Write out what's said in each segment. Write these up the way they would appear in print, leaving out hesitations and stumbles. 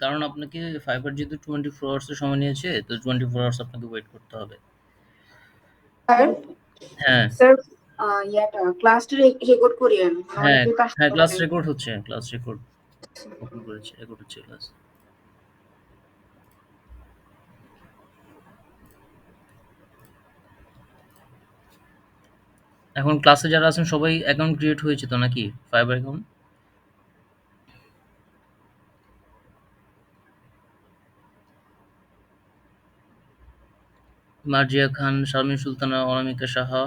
কারণ আপনাকে ফাইবার যেহেতু 24 আওয়ার্স এর সময় নিয়েছে, তো 24 আওয়ার্স আপনাকে ওয়েট করতে হবে। স্যার হ্যাঁ, স্যার ইয়াটা ক্লাসটা রেকর্ড করিয়েন, হ্যাঁ, অনেকের কাজ হ্যাঁ, ক্লাস করবে। রেকর্ড হচ্ছে। ক্লাস রেকর্ড ওপেন করেছি। রেকর্ড হচ্ছে ক্লাস। এখন ক্লাসে যারা আছেন সবাই অ্যাকাউন্ট ক্রিয়েট হয়েছে তো নাকি? Fiverr account? মার্জিয়া খান, শারমিন সুলতানা, অনামিকা সাহা,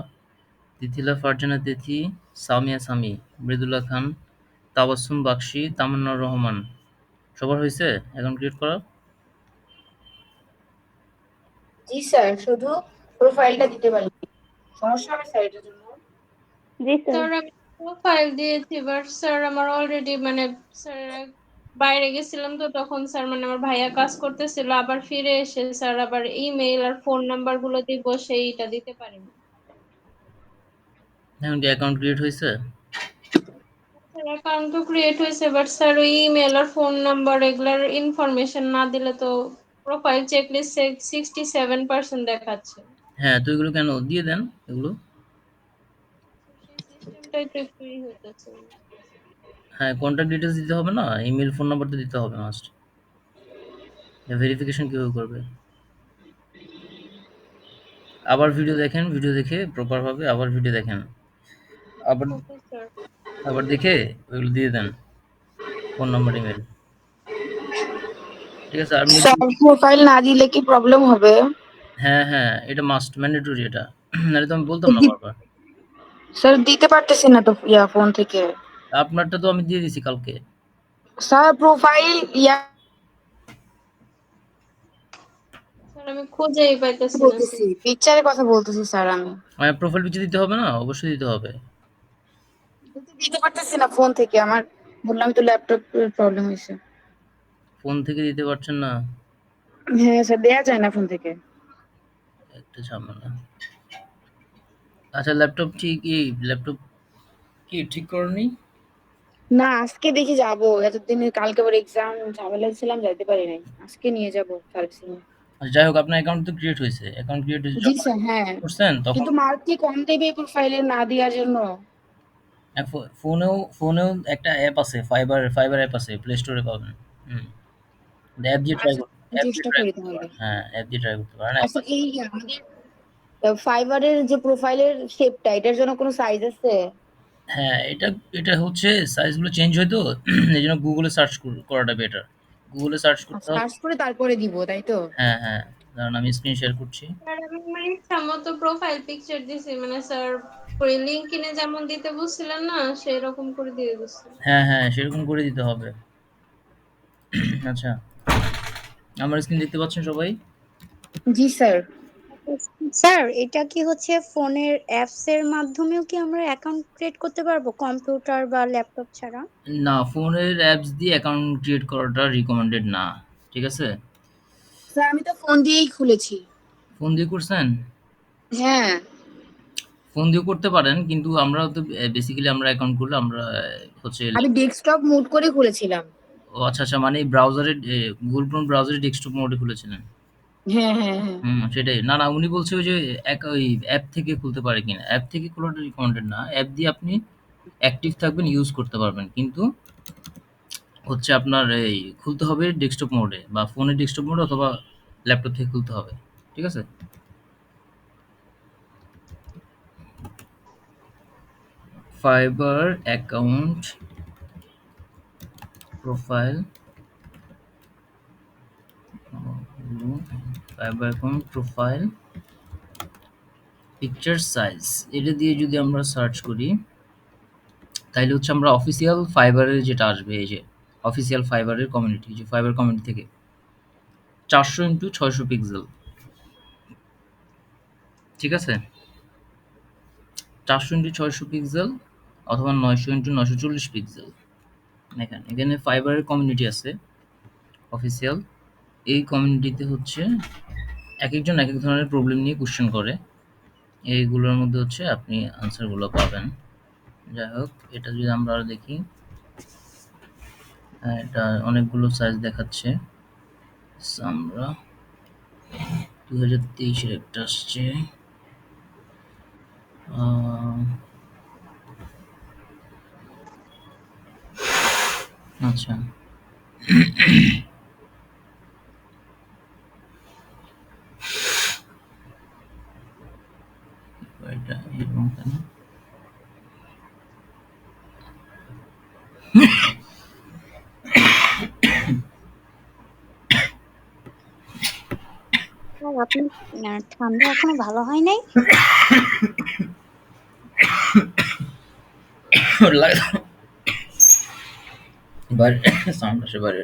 তিথিলা ফারজানা তিথি, সামিয়া সামি, মৃদুলা খান, তাবাসসুম বাকশি, তামান্না রহমান। সবার হইছে অ্যাকাউন্ট ক্রিয়েট করা? জি স্যার, শুধু প্রোফাইলটা দিতে পারিনি। সমস্যা হবে স্যার এটার জন্য? জি স্যার। স্যার আমি প্রোফাইল দিয়েছি, বাট স্যার আমার অলরেডি মানে স্যার বাইরে গেছিলাম তো তখন স্যার মানে আমার ভাইয়া কাজ করতেছিল, আবার ফিরে এসে স্যার আবার ইমেইল আর ফোন নাম্বার গুলো দিব, সেইটা দিতে পারিনি। এখন কি অ্যাকাউন্ট ক্রিয়েট হইছে? স্যার অ্যাকাউন্ট তো ক্রিয়েট হয়েছে, বাট স্যার ওই ইমেল আর ফোন নাম্বার এগুলার ইনফরমেশন না দিলে তো প্রোফাইল চেকলিস্ট 67% দেখাচ্ছে। হ্যাঁ, তো এগুলো কেন? দিয়ে দেন এগুলো। সেই সিস্টেমটাই তো একটু হইতেছে। হ্যাঁ, কন্টাক্ট ডিটেইলস দিতে হবে না? ইমেইল, ফোন নাম্বার তো দিতে হবে মাস্ট। ভেরিফিকেশন কিভাবে করবে? আবার ভিডিও দেখেন, ভিডিও দেখে প্রপার ভাবে আবার ভিডিও দেখেন। আবার ওকে স্যার। আবার দেখে ওইগুলো দিয়ে দেন। Phone number, email. ঠিক আছে? আর স্যার প্রোফাইল না দিলে কি প্রবলেম হবে? হ্যাঁ, হ্যাঁ, এটা মাস্ট ম্যান্ডেটরি এটা। নাহলে তো আমি বলতাম না বারবার। স্যার দিতে পারতেছি না তো ফোন থেকে। আপনারটা তো আমি দিয়ে দিছি কালকে। স্যার প্রোফাইল স্যার আমি খুঁজেই পাইতেছি না বলতেছি, স্যার। পিকচারের কথা বলতেছি স্যার আমি। প্রোফাইল পিকচার দিতে হবে না? অবশ্যই দিতে হবে। কিন্তু দিতে পারতেছি না ফোন থেকে, আমার বললাম তো ল্যাপটপ প্রবলেম হয়েছে। ফোন থেকে দিতে পারছেন না? হ্যাঁ স্যার, দেয়া যায় না ফোন থেকে। একটা ঝামেলা। আচ্ছা, ল্যাপটপ কি ঠিক করনি? না, আজকে দেখি যাবো, এতদিনে কালকে আবার এক্সাম ঝামেলা ছিলাম, যাইতে পারি নাই। আজকে নিয়ে যাবো সার্ভিসিং। আচ্ছা, যাই হোক, আপনার অ্যাকাউন্ট তো ক্রিয়েট হয়েছে। অ্যাকাউন্ট ক্রিয়েট হয়েছে জি যখন স্যার, হ্যাঁ। করছেন তখন কিন্তু মার্ক কি কম দেবে প্রোফাইলে না দেওয়ার জন্য? ফোনেও একটা অ্যাপ আছে, ফাইবার অ্যাপ আছে, প্লে স্টোরে পাবেন। হুম, আচ্ছা, চেষ্টা করি তাহলে। অ্যাপ দিয়ে ট্রাই করতে পারেন আচ্ছা, একবার। এই আমাদের ফাইবারের যে প্রোফাইলের শেপটা, এটার জন্য কোনো সাইজ আছে? হ্যাঁ, এটা হচ্ছে সাইজগুলো চেঞ্জ হয় তো এইজন্য গুগলে সার্চ করাটা বেটার। গুগলে সার্চ করতে হবে। সার্চ করে তারপরে দিব, তাই তো? হ্যাঁ, হ্যাঁ। দাঁড়ান, আমি স্ক্রিন শেয়ার করছি। স্যার আমি মানে ইচ্ছা মতো প্রোফাইল পিকচার দিছি, মানে স্যার ওই লিঙ্কইনে যেমন দিতে বলছিলেন না, সেই রকম করে দিয়ে দিছি। হ্যাঁ, হ্যাঁ, সেরকম করে দিতে হবে। আচ্ছা, আমার স্ক্রিন দেখতে পাচ্ছেন সবাই? জি স্যার। স্যার এটা কি হচ্ছে ফোনের অ্যাপস এর মাধ্যমেও কি আমরা অ্যাকাউন্ট ক্রিয়েট করতে পারবো কম্পিউটার বা ল্যাপটপ ছাড়া? না, ফোনের অ্যাপস দিয়ে অ্যাকাউন্ট ক্রিয়েট করাটা রিকমেন্ডেড না। ঠিক আছে? স্যার আমি তো ফোন দিয়েই খুলেছি। ফোন দিয়ে করছেন? হ্যাঁ। ফোন দিয়েও করতে পারেন, কিন্তু আমরা তো বেসিক্যালি আমরা অ্যাকাউন্ট খুললে আমরা হচ্ছে আমি ডেস্কটপ মুড করে খুলেছিলাম। ও আচ্ছা, আচ্ছা, মানে ব্রাউজারে Google Chrome ব্রাউজারে ডেস্কটপ মোডে খুলেছিলেন। হ্যাঁ, হ্যাঁ, হ্যাঁ। সেটাই। না, না, উনি বলছে ওই যে ওই অ্যাপ থেকে খুলতে পারে কিনা। অ্যাপ থেকে খোলাটা রিকমেন্ডেড না। অ্যাপ দিয়ে আপনি অ্যাক্টিভ থাকবেন, ইউজ করতে পারবেন। কিন্তু হচ্ছে আপনার এই খুলতে হবে ডেস্কটপ মোডে বা ফোনের ডেস্কটপ মোডে অথবা ল্যাপটপ থেকে খুলতে হবে। ঠিক আছে? Fibre account profile, fibre account profile picture size, এটা দিয়ে যদি আমরা সার্চ করি তাইলে হচ্ছে আমরা অফিসিয়াল ফাইবারের যেটা আসবে, এই যে অফিসিয়াল ফাইবারের কমিউনিটি, যে ফাইবার কমিউনিটি থেকে 400x600 পিক্সেল। ঠিক আছে? 400x600 পিক্সেল অথবা 900x940 পিক্সেল। এখানে ফাইবারের কমিউনিটি আছে অফিসিয়াল। এই কমিউনিটিতে হচ্ছে একেকজন একেক ধরনের প্রবলেম নিয়ে কোয়েশ্চেন করে। এইগুলোর মধ্যে হচ্ছে আপনি আনসারগুলো পাবেন। যাই হোক, এটা যদি আমরা আরো দেখি, হ্যাঁ, এটা অনেকগুলো সাইজ দেখাচ্ছে। আমরা 2023 একটা আসছে। আচ্ছা, এটা এরকম কেন? স্যার আপনার ঠান্ডা এখনো ভালো হয় নাই? বাইরে সাউন্ড আসে বাইরে।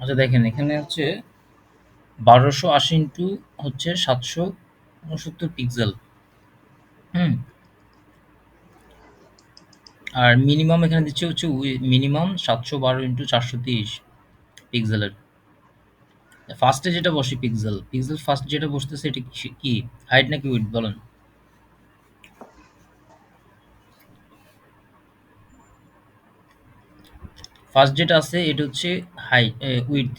আচ্ছা দেখেন, এখানে হচ্ছে 1280 ইন্টু হচ্ছে 769 পিক্সেল। হুম, আর মিনিমাম এখানে দিচ্ছে হচ্ছে মিনিমাম 712 ইন্টু 430 পিক্সেলের। ফার্স্টে যেটা বসে পিক্সেল, ফার্স্ট যেটা বসতেছে এটা কি হাইট নাকি উইডথ বলেন? ফার্স্ট যেটা আছে এটা হচ্ছে হাইট, উইডথ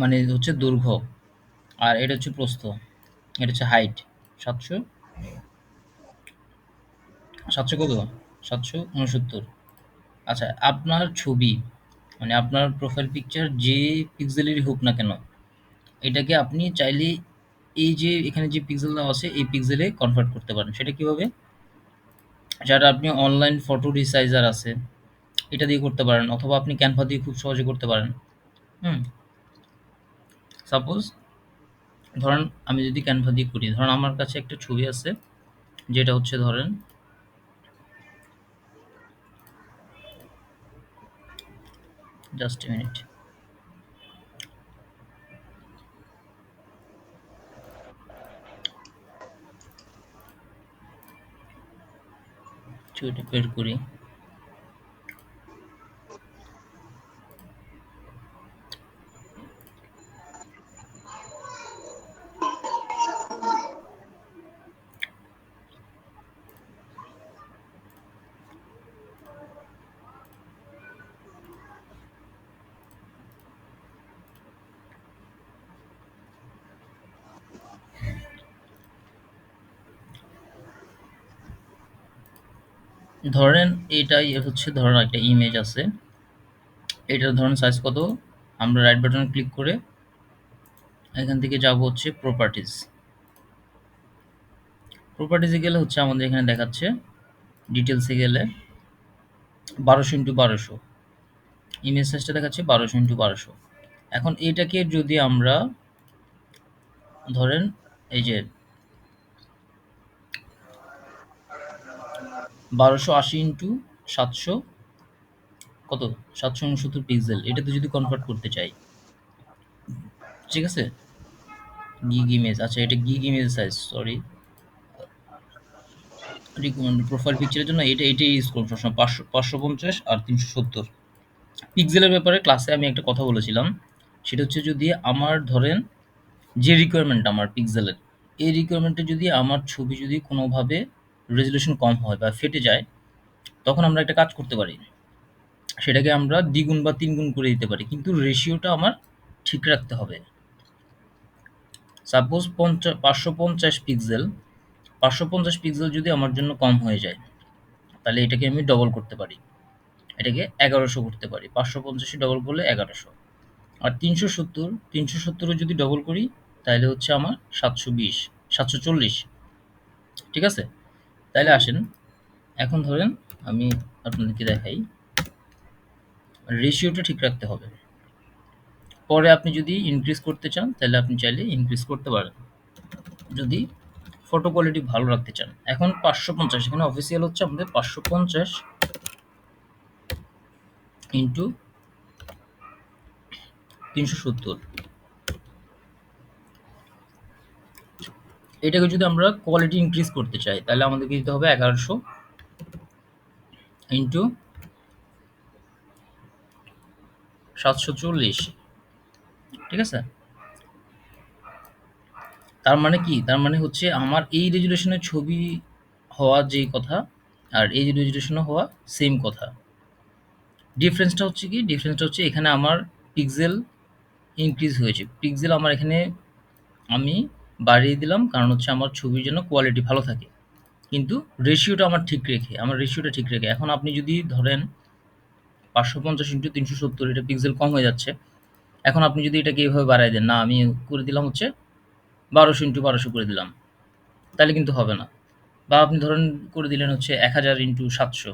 মানে হচ্ছে দৈর্ঘ্য, আর এটা হচ্ছে প্রস্থ, এটা হচ্ছে হাইট। 700 700 কত? 769। আচ্ছা, আপনার ছবি মানে আপনার প্রোফাইল পিকচার যে পিক্সেলেরই হোক না কেন, এটাকে আপনি চাইলে এই যে এখানে যে পিক্সেল দেওয়া আছে এই পিক্সেলে কনভার্ট করতে পারেন। সেটা কিভাবে? যারা আপনি অনলাইন ফটো রিসাইজার আছে এটা দিয়ে করতে পারেন, অথবা আপনি ক্যানভা দিয়ে খুব সহজে করতে পারেন। হুম, সাপোজ ধরেন আমি যদি ক্যানভা দিয়ে করি, ধরেন আমার কাছে একটা ছবি আছে যেটা হচ্ছে ধরেন জাস্ট এ মিনিট, ছবিটা বের করি। ধরেন এটাই হচ্ছে ধরেন একটা ইমেজ আছে, এটার ধরেন সাইজ কত? আমরা রাইট বাটনে ক্লিক করে এখান থেকে যাব হচ্ছে প্রপার্টিজ। প্রপার্টিজে গেলে হচ্ছে আমাদের এখানে দেখাচ্ছে ডিটেলসে গেলে 1200 × 1200 ইমেজ সাইজটা দেখাচ্ছে 1200 × 1200। এখন এটাকে যদি আমরা ধরেন এই যে 1280 ইন্টু 700 কত 769 পিক্সেল, এটাতে যদি কনভার্ট করতে চাই, ঠিক আছে? গিগ ইমেজ, আচ্ছা এটা gig image size, sorry recommend profile পিকচারের জন্য এটাই ইউজ করুন সবসময়। 550 আর 370 পিক্সেলের ব্যাপারে ক্লাসে আমি একটা কথা বলেছিলাম। সেটা হচ্ছে যদি আমার ধরেন যে রিকোয়ারমেন্ট আমার পিক্সেলের, এই রিকোয়ারমেন্টে যদি আমার ছবি যদি কোনোভাবে রেজোলিউশন কম হয় বা ফেটে যায়, তখন আমরা একটা কাজ করতে পারি। সেটাকে আমরা দ্বিগুণ বা তিনগুণ করে দিতে পারি, কিন্তু রেশিওটা আমার ঠিক রাখতে হবে। সাপোজ 550 পিক্সেল, 550 পিক্সেল যদি আমার জন্য কম হয়ে যায়, তাহলে এটাকে আমি ডবল করতে পারি, এটাকে 1100 করতে পারি। 550 ডবল করলে 1100। আর 370 যদি ডবল করি, তাহলে হচ্ছে আমার 720, 740। ঠিক আছে? তাহলে আসেন, এখন ধরেন আমি আপনাদেরকে দেখাই, রেশিওটা ঠিক রাখতে হবে। পরে আপনি যদি ইনক্রিজ করতে চান, তাহলে আপনি চাইলে ইনক্রিজ করতে পারেন, যদি ফটো কোয়ালিটি ভালো রাখতে চান। এখন 550, এখানে অফিসিয়াল হচ্ছে আমাদের 550 ইন্টু 370। এটাকে যদি আমরা কোয়ালিটি ইনক্রিজ করতে চাই, তাহলে আমাদেরকে দিতে হবে 1100 ইন্টু 740। ঠিক আছে? তার মানে কি? তার মানে হচ্ছে আমার এই রেজুলেশনের ছবি হওয়া যেই কথা, আর এই রেজুলেশনে হওয়া সেম কথা। ডিফারেন্সটা হচ্ছে কি? ডিফারেন্সটা হচ্ছে এখানে আমার পিক্সেল ইনক্রিজ হয়েছে। পিক্সেল আমার এখানে আমি বাড়িয়ে দিলাম, কারণ হচ্ছে আমার ছবির যেন কোয়ালিটি ভালো থাকে। কিন্তু রেশিওটা আমার ঠিক রেখে, এখন আপনি যদি ধরেন 550 ইন্টু 370, এটা পিক্সেল কম হয়ে যাচ্ছে। এখন আপনি যদি এটাকে এভাবে বাড়ায় দেন, না আমি করে দিলাম হচ্ছে 1200 ইন্টু 1200 করে দিলাম, তাহলে কিন্তু হবে না। বা আপনি ধরেন করে দিলেন হচ্ছে 1000 ইন্টু 700,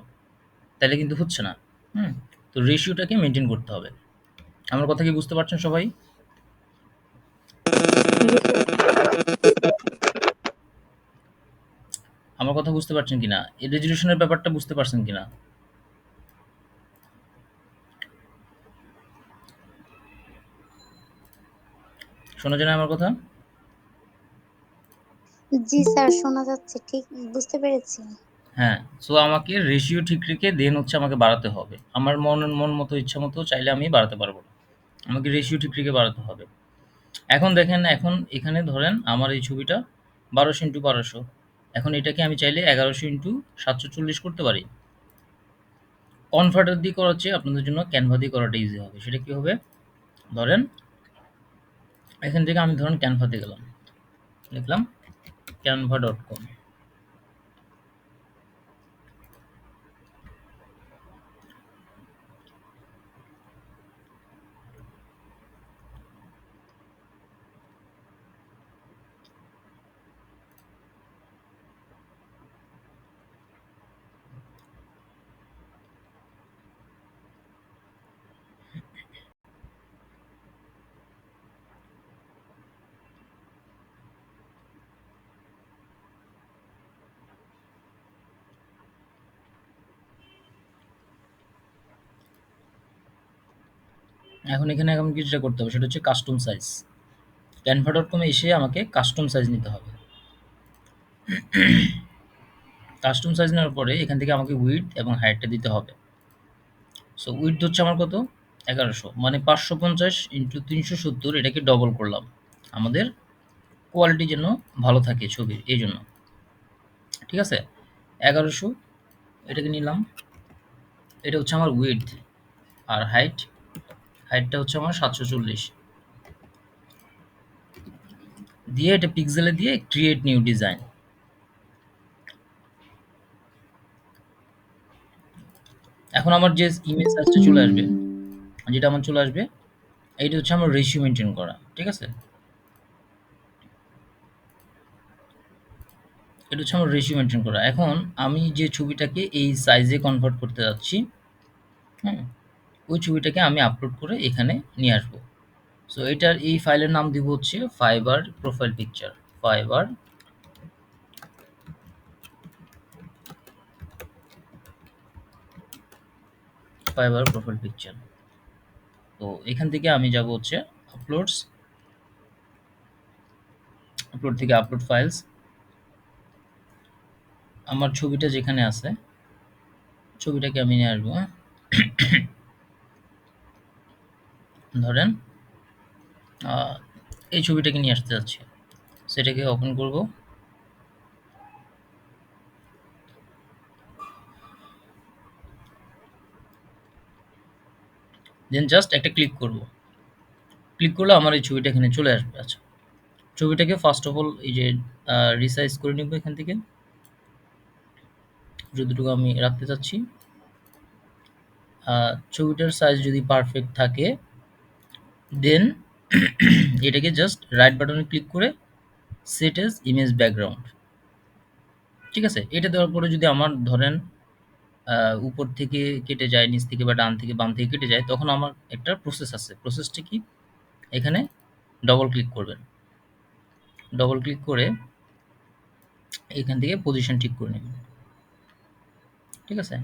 তাহলে কিন্তু হচ্ছে না। হুম? তো রেশিওটাকে মেনটেন করতে হবে। আমার কথা কি বুঝতে পারছেন সবাই? আমার কথা বুঝতে পারছেন কিনা? এই রেজোলিউশনের ব্যাপারটা বুঝতে পারছেন কিনা? শোনা যায় না আমার কথা? জি স্যার, শোনা যাচ্ছে, ঠিক বুঝতে পেরেছি। হ্যাঁ, সো আমাকে রেশিও ঠিক রেখে দেন হচ্ছে আমাকে বাড়াতে হবে। আমার মন মতো ইচ্ছা মতো চাইলে আমি বাড়াতে পারবো না। আমাকে রেশিও ঠিক রেখে বাড়াতে হবে। এখন দেখেন, এখন এখানে ধরেন আমার এই ছবিটা 1200 ইন্টু 1200। এখন এটাকে আমি চাইলে 1100 ইন্টু 740 করতে পারি। কনভার্টার দিয়ে করার চেয়ে আপনাদের জন্য ক্যানভা দিয়ে করাটা ইজি হবে। সেটা কি হবে? ধরেন এখান থেকে আমি ধরেন ক্যানভাতে গেলাম, লিখলাম canva.com। এখন এখানে আমাকে যেটা করতে হবে সেটা হচ্ছে কাস্টম সাইজ। canva.com এ এসে আমাকে কাস্টম সাইজ নিতে হবে। কাস্টম সাইজ নেওয়ার পরে এখান থেকে আমাকে উইডথ এবং হাইটটা দিতে হবে। সো উইডথ হচ্ছে আমার কত? 1100, মানে 550 ইন্টু 370, এটাকে ডবল করলাম আমাদের কোয়ালিটি যেন ভালো থাকে ছবির, এই জন্য। ঠিক আছে? 1100 এটাকে নিলাম, এটা হচ্ছে আমার উইডথ। আর হাইটটা হচ্ছে আমার 740 দিয়ে, এটা পিক্সেলে দিয়ে ক্রিয়েট নিউ ডিজাইন। এখন আমার যে ইমেজ সাইজটা চলে আসবে, যেটা আমার চলে আসবে, এইটা হচ্ছে আমার রেশিও মেনটেন করা। ঠিক আছে? এটা হচ্ছে আমার রেশিও মেনটেন করা। এখন আমি যে ছবিটাকে এই সাইজে কনভার্ট করতে যাচ্ছি, হ্যাঁ, ওই ছবিটাকে আমি আপলোড করে এখানে নিয়ে আসবো। সো এটার এই ফাইলের নাম দিব হচ্ছে fibre profile picture. Fibre fibre profile picture. তো এখান থেকে আমি যাব হচ্ছে আপলোডস, আপলোড থেকে আপলোড ফাইলস। আমার ছবিটা যেখানে আছে, ছবিটাকে আমি নিয়ে আসবো। হ্যাঁ, ধরেন এই ছবিটাকে নিয়ে আসতে যাচ্ছি। সেটাকে ওপেন করব। দেন জাস্ট একটা ক্লিক করব। ক্লিক করলে আমার এই ছবিটা এখানে চলে আসবে। আচ্ছা, ছবিটাকে ফার্স্ট অফ অল এই যে রিসাইজ করে নিব এখান থেকে যতটুকু আমি রাখতে চাচ্ছি। ছবিটার সাইজ যদি পারফেক্ট থাকে দেন এটাকে জাস্ট রাইট বাটনে ক্লিক করে সেট এজ ইমেজ ব্যাকগ্রাউন্ড, ঠিক আছে? এটা দেওয়ার পরে যদি আমার ধরেন উপর থেকে কেটে যায়, নিচ থেকে বা ডান থেকে বাম থেকে কেটে যায়, তখন আমার একটা প্রসেস আছে। প্রসেসটা কি? এখানে ডবল ক্লিক করবেন। ডবল ক্লিক করে এখান থেকে পজিশন ঠিক করে নেবেন, ঠিক আছে?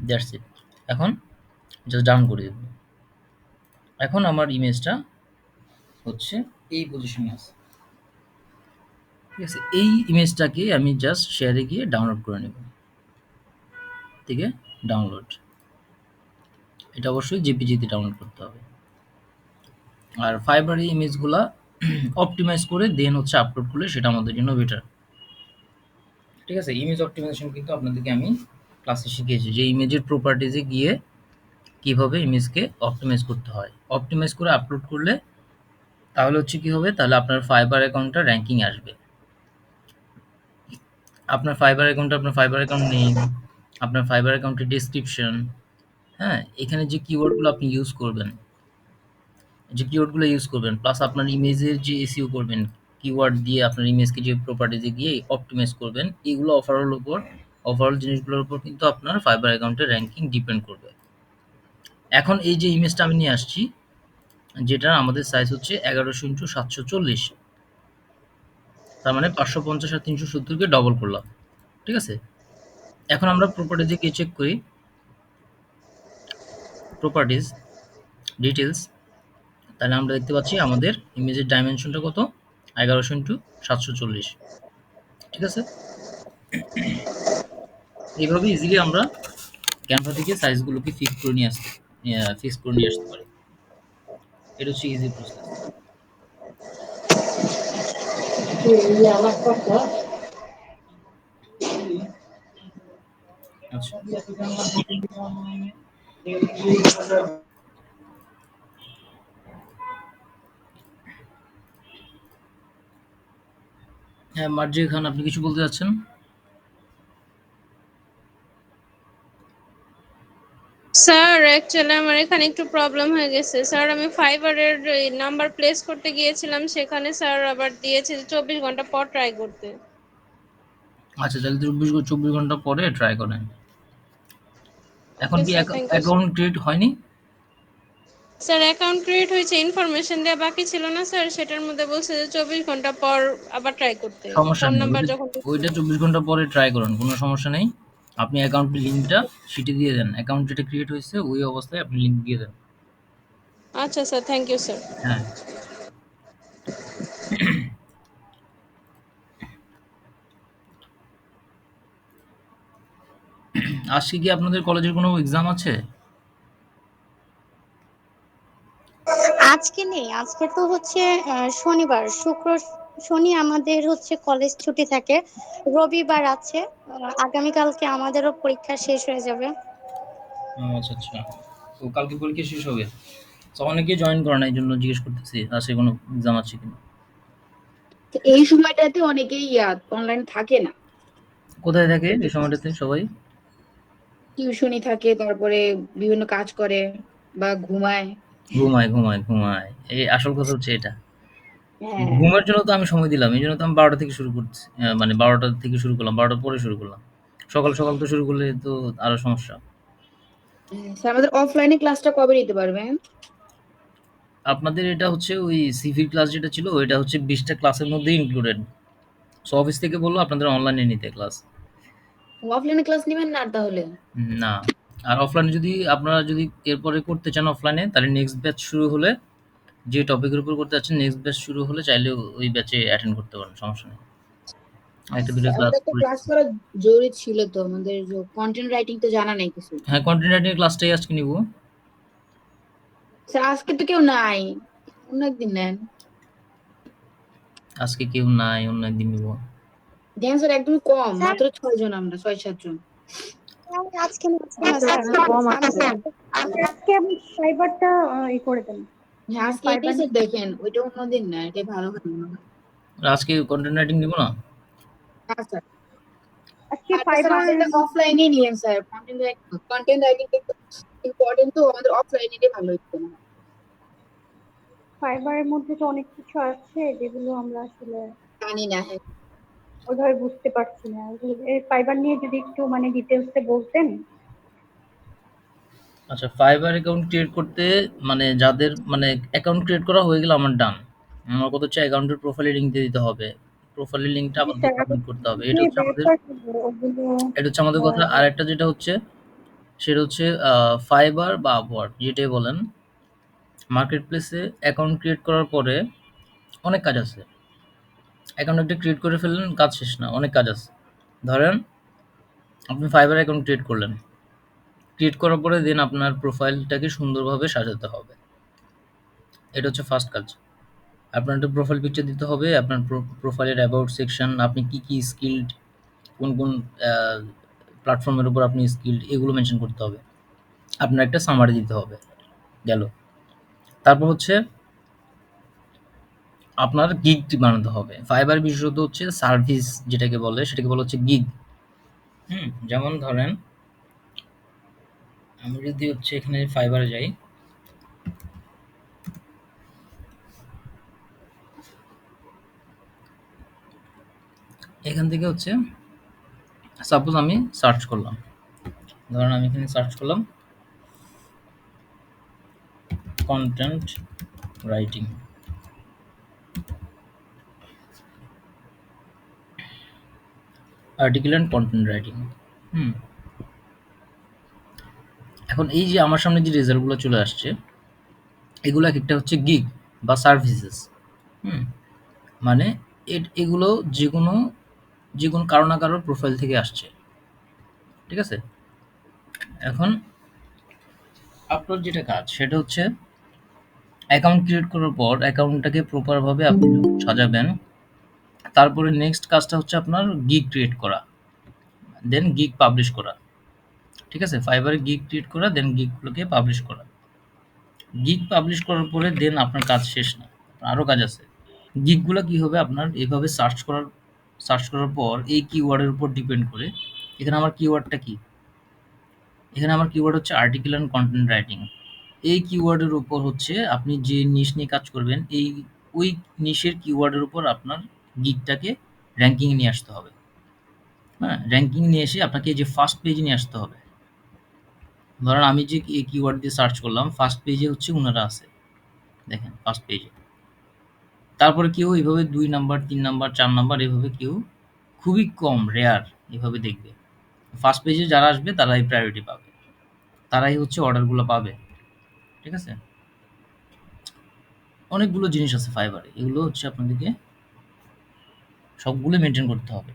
That's it. এখন জাস্ট ডাউন করে দেব। এখন আমার ইমেজটা হচ্ছে এই পজিশনে আছে, ঠিক আছে? এই ইমেজটাকে আমি জাস্ট শেয়ারে গিয়ে ডাউনলোড করে নেব। থেকে ডাউনলোড, এটা অবশ্যই জেপিজিতে ডাউনলোড করতে হবে। আর ফাইবারে ইমেজগুলা অপটিমাইজ করে দেন হচ্ছে আপলোড করলে সেটা আমাদের জন্য বেটার, ঠিক আছে? ইমেজ অপটিমাইজেশন কিন্তু আপনাদেরকে আমি ক্লাসে শিখিয়েছি যে ইমেজের প্রপার্টিজে গিয়ে কিভাবে ইমেজকে অপটিমাইজ করতে হয়। অপটিমাইজ করে আপলোড করলে তাহলে হচ্ছে কি হবে, তাহলে আপনার ফাইবার অ্যাকাউন্টটা র্যাঙ্কিং আসবে। আপনার ফাইবার অ্যাকাউন্ট নেম, আপনার ফাইবার অ্যাকাউন্টের ডেসক্রিপশন, হ্যাঁ? এখানে যে কিওয়ার্ডগুলো আপনি ইউজ করবেন, প্লাস আপনার ইমেজের যে এসইও করবেন, কিওয়ার্ড দিয়ে আপনার ইমেজকে যে প্রপার্টিজে গিয়ে অপটিমাইজ করবেন, এগুলো ওভারঅল জিনিসগুলোর উপর কিন্তু আপনার ফাইবার অ্যাকাউন্টের র্যাঙ্কিং ডিপেন্ড করবে। এখন এই যে ইমেজটা আমি নিয়ে আসছি, যেটা আমাদের সাইজ হচ্ছে 1100x740, তার মানে 550 আর 370 কে ডবল করলাম, ঠিক আছে? এখন আমরা প্রপার্টিজে গিয়ে চেক করি, প্রপার্টিজ ডিটেলস, তাহলে আমরা দেখতে পাচ্ছি আমাদের ইমেজের ডাইমেনশনটা কত, 1100x740, ঠিক আছে? এইভাবে ইজিলি আমরা ক্যানভা থেকে সাইজগুলোকে ফিক্স করে নিয়ে আসতে পারি। এটা হচ্ছে ইজি প্রসেস। আচ্ছা, হ্যাঁ মার্জিয়া খান, আপনি কিছু বলতে চাচ্ছেন? স্যার অ্যাকচুয়ালি আমার এখানে একটু প্রবলেম হয়ে গেছে স্যার। আমি ফাইবারের নাম্বার প্লেস করতে গিয়েছিলাম, সেখানে স্যার আবার দিয়েছে যে 24 ঘন্টা পর ট্রাই করতে। আচ্ছা, তাহলে 24 ঘন্টা পরে ট্রাই করেন। এখন ওকে কি sir, thank you sir. Account create হয়নি? স্যার অ্যাকাউন্ট ক্রিয়েট হয়েছে, ইনফরমেশন দেওয়া বাকি ছিল না স্যার, সেটার মধ্যে বলছে যে 24 ঘন্টা পর আবার ট্রাই করতে, সমস্যা ফোন নেই, নাম্বার ওইটা যখন দিচ্ছি। ওইটা 24 ঘন্টা পরে ট্রাই করুন, কোনো সমস্যা নেই। আপনি অ্যাকাউন্টের লিঙ্কটা শিটে দিয়ে দেন। অ্যাকাউন্ট যেটা ক্রিয়েট হয়েছে ওই অবস্থায় আপনি লিঙ্ক দিয়ে দেন। আচ্ছা স্যার, থ্যাংক ইউ স্যার। হ্যাঁ। আজকে কি আপনাদের কলেজের কোনো এক্সাম আছে? আজকে নেই, আজকে তো হচ্ছে শনিবার, শুক্র শনি আমাদের হচ্ছে কলেজ ছুটি থাকে। রবিবার আছে। আগামীকালকে আমাদেরও পরীক্ষা শেষ হয়ে যাবে। আচ্ছা, আচ্ছা। তো কালকে পরীক্ষা শেষ হবে। তো অনেকেই জয়েন করে না, এইজন্য জিজ্ঞেস করতেছি আজকে কোনো এক্সাম আছে কিনা। তো এই সময়টাতে অনেকেই অনলাইন থাকে না, কোথায় থাকে এই সময়টাতে সবাই? টিউশনি থাকে, তারপরে বিভিন্ন কাজ করে বা ঘুমায়। ঘুমায়। এই আসল কথা হচ্ছে এটা। হ্যাঁ, ঘুমের জন্য তো আমি সময় দিলাম। এইজন্য তো আমি ১২টা থেকে শুরু করছি। মানে ১২টা থেকে শুরু করলাম। ১২টার পরে শুরু করলাম। সকাল তো শুরু করলে তো আরো সমস্যা। স্যার আমাদের অফলাইনে ক্লাসটা কবে নিতে পারবেন? আপনাদের এটা হচ্ছে ওই সিভির ক্লাস যেটা ছিল ওইটা হচ্ছে ২০ টা ক্লাসের মধ্যেই ইনক্লুডেড। সো অফিস থেকে বলল আপনাদের অনলাইনে নিতে ক্লাস। অফলাইনে ক্লাস নিবেন না তাহলে? না। আর অফলাইনে যদি আপনারা যদি এরপরে করতে চান অফলাইনে, তাহলে নেক্সট ব্যাচ শুরু হলে, যে টপিকের উপর করতে যাচ্ছেন নেক্সট ব্যাচ শুরু হলে চাইলে ওই ব্যাচে অ্যাটেন্ড করতে পারেন, সমস্যা নেই। একটা দুটো ক্লাস আমাদের একটা করে। ক্লাস করা জরুরি ছিল, তো আমাদের কন্টেন্ট রাইটিং তো জানা নেই কিছু। হ্যাঁ, কন্টেন্ট রাইটিং ক্লাসটাই আজকে নিব। স্যার আজকে তো কেউ নাই, অন্য একদিন নেন। আজকে কেউ নাই, অন্য একদিন নিব। ড্যান্সার একদম কম, স্যার মাত্র 6 জন, আমরা 6-7 জন। আজকে না স্যার, কম আছে। আজকে ফাইবারটা করে দেন। হ্যাঁ, আজকে ফাইবার এটাই স্যার দেখেন, ওইটা অন্যদিন না, এটাই ভালো হয় মনে হয়। আজকে কন্টেন্ট রাইটিং নিব না? হ্যাঁ স্যার। আজকে আচ্ছা স্যার, আমাদের অফলাইনে নিয়েন স্যার, কন্টেন্ট রাইটিং ইম্পর্টেন্ট, তো আমাদের অফলাইনে ভালো হচ্ছে না। ফাইবারের মধ্যে তো অনেক কিছু আছে যেগুলো আমরা আসলে জানি না। হ্যাঁ ওইভাবে বুঝতে পারছি না। এই ফাইবার নিয়ে যদি একটু মানে ডিটেলসে বলতেন। আচ্ছা, ফাইবার অ্যাকাউন্ট ক্রিয়েট করতে মানে যাদের মানে অ্যাকাউন্ট ক্রিয়েট করা হয়ে গেলে আমার ডান। আমার কথা হচ্ছে অ্যাকাউন্টের প্রোফাইলের লিঙ্ক দিয়ে দিতে হবে। প্রোফাইলের লিঙ্কটা জি আপাতত স্যার, আমি সাবমিট করতে হবে। যে ব্যাপার ওগুলো এটা হচ্ছে আমাদের কথা। আরেকটা যেটা হচ্ছে সেটা হচ্ছে ফাইবার বা আপওয়ার্ক যেটাই বলেন, মার্কেট প্লেসে অ্যাকাউন্ট ক্রিয়েট করার পরে অনেক কাজ আছে। অ্যাকাউন্ট একটা ক্রিয়েট করে ফেললেন, কাজ শেষ না, অনেক কাজ আছে। ধরেন আপনি ফাইবার অ্যাকাউন্ট ক্রিয়েট করলেন। ক্রিয়েট করার পরে দেন আপনার প্রোফাইলটাকে সুন্দরভাবে সাজাতে হবে। এটা হচ্ছে ফার্স্ট কাজ। আপনার একটা প্রোফাইল পিকচার দিতে হবে, আপনার প্রোফাইলের অ্যাবাউট সেকশন, আপনি কি স্কিলড, কোন প্ল্যাটফর্মের উপর আপনি স্কিলড, এগুলো মেনশন করতে হবে। আপনার একটা সামারি দিতে হবে, গেল। তারপর হচ্ছে আপনার গিগটি বানাতে হবে। ফাইবার বিশেষত হচ্ছে সার্ভিস যেটাকে বলে, সেটাকে বলা হচ্ছে গিগ। যেমন ধরেন আমি যদি হচ্ছে এখানে ফাইবারে যাই, এখান থেকে হচ্ছে সাপোজ আমি সার্চ করলাম, ধরেন আমি এখানে সার্চ করলাম content writing, article and content writing. হুম এখন এই যে আমার সামনে যে রেজাল্টগুলো চলে আসছে, এগুলো একটা হচ্ছে গিগ বা সার্ভিসেস। হুম মানে এগুলো যেকোনো যেকোনো কারো না কারোর প্রোফাইল থেকে আসছে, ঠিক আছে? এখন আপনার যেটা কাজ সেটা হচ্ছে অ্যাকাউন্ট ক্রিয়েট করার পর অ্যাকাউন্টটাকে প্রপারভাবে আপনি সাজাবেন। তারপরে নেক্সট কাজটা হচ্ছে আপনার গিগ ক্রিয়েট করা, দেন গিগ পাবলিশ করা। ঠিক আছে? ফাইবারে গিগ ক্রিয়েট করা, দেন গিগগুলোকে পাবলিশ করা। গিগ পাবলিশ করার পরে দেন আপনার কাজ শেষ না, আরও কাজ আছে। গিগগুলো কি হবে, আপনার এভাবে সার্চ করার পর এই কিওয়ার্ডের উপর ডিপেন্ড করে, এখানে আমার কিওয়ার্ডটা কি? এখানে আমার কিওয়ার্ড হচ্ছে আর্টিকেল অ্যান্ড কন্টেন্ট রাইটিং। এই কিওয়ার্ডের উপর হচ্ছে আপনি যে নিশ নিয়ে কাজ করবেন, ওই নিশের কিওয়ার্ডের উপর আপনার গিগটাকে র্যাঙ্কিং নিয়ে আসতে হবে। হ্যাঁ, র্যাঙ্কিং নিয়ে এসে আপনাকে এই যে ফার্স্ট পেজে নিয়ে আসতে হবে। ধরেন আমি যে এই কিওয়ার্ড দিয়ে সার্চ করলাম, ফার্স্ট পেজে হচ্ছে উনারা আছে, দেখেন ফার্স্ট পেজে। তারপরে কেউ এভাবে ২ নাম্বার, ৩ নাম্বার, ৪ নাম্বার, এভাবে কেউ খুবই কম, রেয়ার এভাবে দেখবে। ফার্স্ট পেজে যারা আসবে তারাই প্রায়োরিটি পাবে, তারাই হচ্ছে অর্ডারগুলো পাবে। ঠিক আছে? অনেকগুলো জিনিস আছে ফাইবারে, এগুলো হচ্ছে আপনাদেরকে সবগুলো মেনটেন করতে হবে।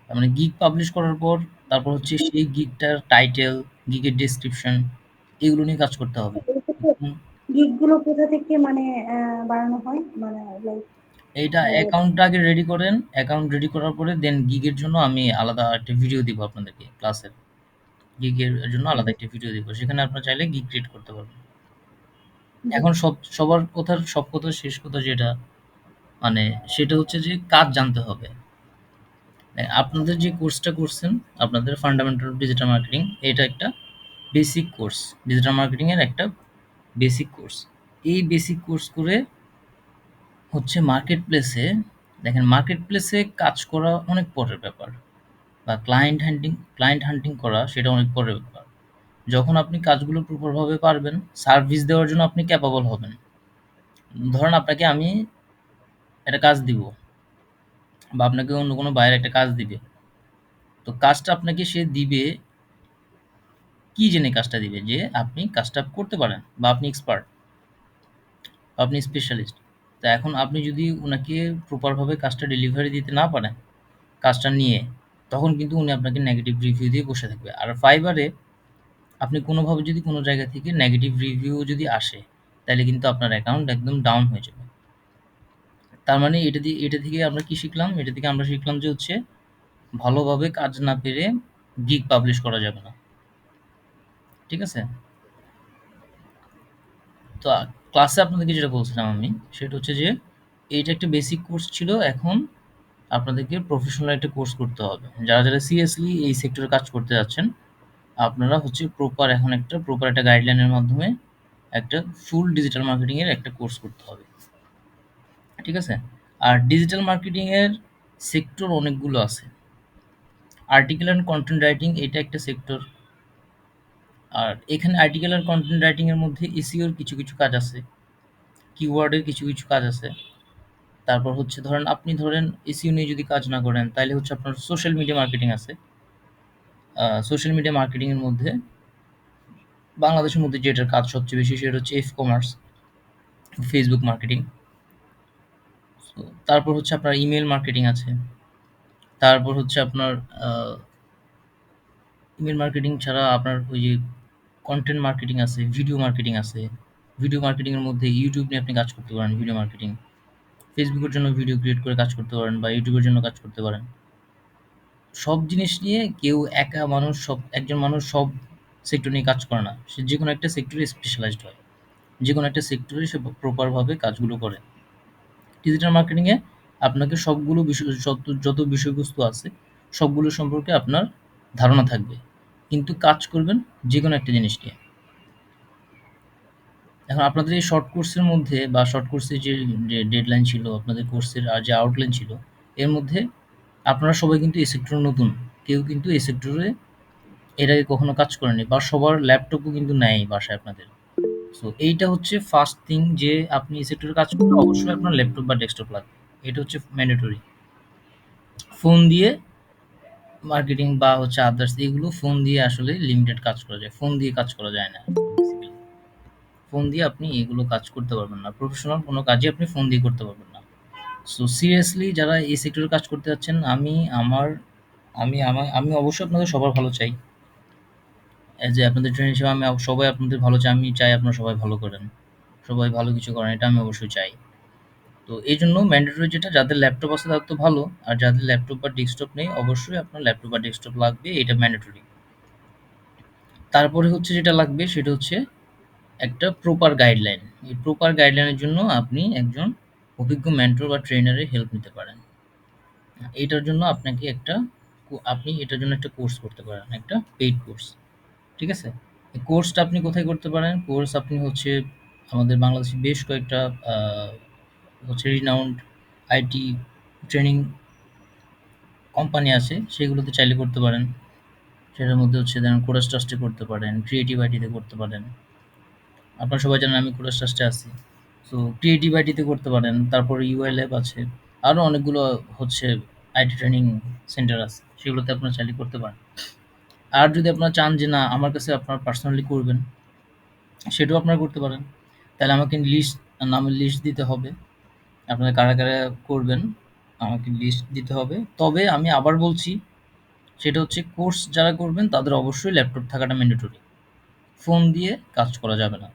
তার মানে গিগ পাবলিশ করার পর তারপর হচ্ছে সেই গিগটার টাইটেল, গিগের ডেসক্রিপশন, এগুলো নিয়ে কাজ করতে হবে। গিগ গুলো কোথা থেকে মানে বানানো হয়, মানে লাইক এইটা অ্যাকাউন্টটা আগে রেডি করেন। অ্যাকাউন্ট রেডি করার পরে দেন গিগের জন্য আমি আলাদা একটা ভিডিও দিব আপনাদেরকে ক্লাসের। গিগের জন্য আলাদা একটা ভিডিও দিব। সেখানে আপনারা চাইলে গিগ ক্রিয়েট করতে পারবেন। এখন সব কথার শেষ কথা যেটা, মানে সেটা হচ্ছে যে কাজ জানতে হবে। আপনাদের যে কোর্সটা করছেন, আপনাদের ফান্ডামেন্টাল অফ ডিজিটাল মার্কেটিং, এটা একটা বেসিক কোর্স। ডিজিটাল মার্কেটিং এর একটা বেসিক কোর্স। এই বেসিক কোর্স করে হচ্ছে মার্কেট প্লেসে, দেখেন মার্কেট প্লেসে কাজ করা অনেক পরের ব্যাপার, বা ক্লায়েন্ট হান্টিং করা সেটা অনেক পরের ব্যাপার। যখন আপনি কাজগুলো প্রপারভাবে পারবেন, সার্ভিস দেওয়ার জন্য আপনি ক্যাপাবল হবেন। ধরেন আপনাকে আমি একটা কাজ দিব, বা আপনাকে অন্য কোনো বায়ার একটা কাজ দিবে। তো কাজটা আপনাকে সে দিবে, কি জেনে কাজটা দিবে? যে আপনি কাজটা করতে পারেন, বা আপনি এক্সপার্ট, আপনি স্পেশালিস্ট। তো এখন আপনি যদি উনাকে প্রপারভাবে কাজটা ডেলিভারি দিতে না পারেন, কাজটা নিয়ে, তখন কিন্তু উনি আপনাকে নেগেটিভ রিভিউ দিয়ে বসে থাকবে। আর ফাইবারে আপনি কোনোভাবে যদি কোনো জায়গা থেকে নেগেটিভ রিভিউ যদি আসে, তাহলে কিন্তু আপনার অ্যাকাউন্ট একদম ডাউন হয়ে যাবে। তার মানে এটা থেকে আমরা কি শিখলাম? এটা থেকে আমরা শিখলাম যে হচ্ছে ভালোভাবে কাজ না পেরে গিগ পাবলিশ করা যাবে না। ঠিক আছে? তো ক্লাসে আপনাদেরকে যেটা বলছিলাম আমি, সেটা হচ্ছে যে এইটা একটা বেসিক কোর্স ছিল। এখন আপনাদেরকে প্রফেশনাল একটা কোর্স করতে হবে। যারা সিরিয়াসলি এই সেক্টরে কাজ করতে যাচ্ছেন, আপনারা হচ্ছে প্রপার একটা গাইডলাইনের মাধ্যমে একটা ফুল ডিজিটাল মার্কেটিং এর একটা কোর্স করতে হবে। ঠিক আছে? আর ডিজিটাল মার্কেটিং এর সেক্টর অনেকগুলো আছে। আর্টিকেল অ্যান্ড কনটেন্ট রাইটিং এটা একটা সেক্টর। আর এখানে আর্টিকেল আর কনটেন্ট রাইটিং এর মধ্যে এসইওর কিছু কাজ আছে, কিওয়ার্ডের কিছু কাজ আছে। তারপর হচ্ছে ধরেন এসইও নিয়ে যদি কাজ না করেন, তাইলে হচ্ছে আপনার সোশ্যাল মিডিয়া মার্কেটিং আছে। সোশ্যাল মিডিয়া মার্কেটিং এর মধ্যে বাংলাদেশের মধ্যে যেটার কাজ সবচেয়ে বেশি সেটা হচ্ছে কমার্স, ফেসবুক মার্কেটিং। তো তারপর হচ্ছে আপনার ইমেল মার্কেটিং আছে। তারপর হচ্ছে আপনার ইমেল মার্কেটিং ছাড়া আপনার ওই যে কনটেন্ট মার্কেটিং আছে, ভিডিও মার্কেটিং আছে। ভিডিও মার্কেটিং এর মধ্যে ইউটিউব নিয়ে আপনি কাজ করতে পারেন, ভিডিও মার্কেটিং। ফেসবুকের জন্য ভিডিও ক্রিয়েট করে কাজ করতে পারেন বা ইউটিউবের জন্য কাজ করতে পারেন। সব জিনিস নিয়ে একজন মানুষ সব সেক্টর নিয়ে কাজ করে না। সে যেকোনো একটা সেক্টরে স্পেশালাইজড হয়। যেকোনো একটা সেক্টরে সে প্রপারভাবে কাজগুলো করে। ডিজিটাল মার্কেটিং এ আপনাকে সবগুলো বিষয় যত বিষয়বস্তু আছে সবগুলো সম্পর্কে আপনার ধারণা থাকবে। কিন্তু কাজ করবেন যেকোনো একটা জিনিস নিয়ে। এখন আপনাদের এই শর্ট কোর্সের মধ্যে বা শর্ট কোর্সের যে ডেডলাইন ছিল, আপনাদের কোর্সের আর যে আউটলাইন ছিল, এর মধ্যে আপনারা সবাই কিন্তু এই সেক্টরে নতুন। কেউ কিন্তু এই সেক্টরে এর আগে কখনো কাজ করেনি বা সবার ল্যাপটপও কিন্তু নেই বাসায় আপনাদের। সো এইটা হচ্ছে ফার্স্ট থিং যে আপনি এই সেক্টরে কাজ করলে অবশ্যই আপনার ল্যাপটপ বা ডেস্কটপ লাগবে। এটা হচ্ছে ম্যান্ডেটরি। ফোন দিয়ে মার্কেটিং বা হচ্ছে আদার্স এগুলো ফোন দিয়ে আসলে লিমিটেড কাজ করা যায়। ফোন দিয়ে কাজ করা যায় না বেসিক্যালি। ফোন দিয়ে আপনি এগুলো কাজ করতে পারবেন না। প্রফেশনাল কোনো কাজই আপনি ফোন দিয়ে করতে পারবেন না। সো সিরিয়াসলি যারা এই সেক্টরে কাজ করতে যাচ্ছেন, আমি অবশ্যই আপনাদের সবার ভালো চাই। অ্যাজ এ আপনাদের ট্রেনার হিসেবে সবাই আপনাদের ভালো চাই। আমি চাই আপনারা সবাই ভালো করেন। সবাই ভালো কিছু করেন, এটা আমি অবশ্যই চাই। তো এইজন্য ম্যান্ডেটরি যেটা, যাদের ল্যাপটপ আছে তাদের তো ভালো। আর যাদের ল্যাপটপ বা ডেস্কটপ নেই, অবশ্যই আপনার ল্যাপটপ বা ডেস্কটপ লাগবে, এটা ম্যান্ডেটরি। তারপরে হচ্ছে যেটা লাগবে সেটা হচ্ছে একটা প্রপার গাইডলাইন। এই প্রপার গাইডলাইনের জন্য আপনি একজন অভিজ্ঞ মেন্টর বা ট্রেনারের হেল্প নিতে পারেন। এইটার জন্য আপনি এটার জন্য একটা কোর্স করতে পারেন, একটা পেইড কোর্স। ঠিক আছে? এই কোর্সটা আপনি কোথায় করতে পারেন? কোর্স আপনি হচ্ছে আমাদের বাংলাদেশে বেশ কয়েকটা আ হচ্ছে রিনাউন্ড আইটি ট্রেনিং কোম্পানি আছে, সেগুলোতে চাইলে করতে পারেন। সেটার মধ্যে হচ্ছে ধরেন কোরাস ট্রাস্টে করতে পারেন, ক্রিয়েটিভ আইটিতে করতে পারেন। আপনারা সবাই জানেন আমি কোরাস ট্রাস্টে আছি। সো ক্রিয়েটিভ আইটিতে করতে পারেন। তারপরে ইউআই ল্যাব আছে। আরো অনেকগুলো হচ্ছে আইটি ট্রেনিং সেন্টার আছে। সেগুলোতে আপনারা চাইলে করতে পারেন। আর যদি আপনারা চান যে না আমার কাছে আপনারা পার্সোনালি করবেন, সেটাও আপনারা করতে পারেন। তাহলে আমাকে নামের লিস্ট দিতে হবে। আপনারা কারা করবেন আমাকে লিস্ট দিতে হবে। তবে আমি আবার বলছি, সেটা হচ্ছে কোর্স যারা করবেন তাদের অবশ্যই ল্যাপটপ থাকাটা ম্যান্ডেটরি। ফোন দিয়ে কাজ করা যাবে না।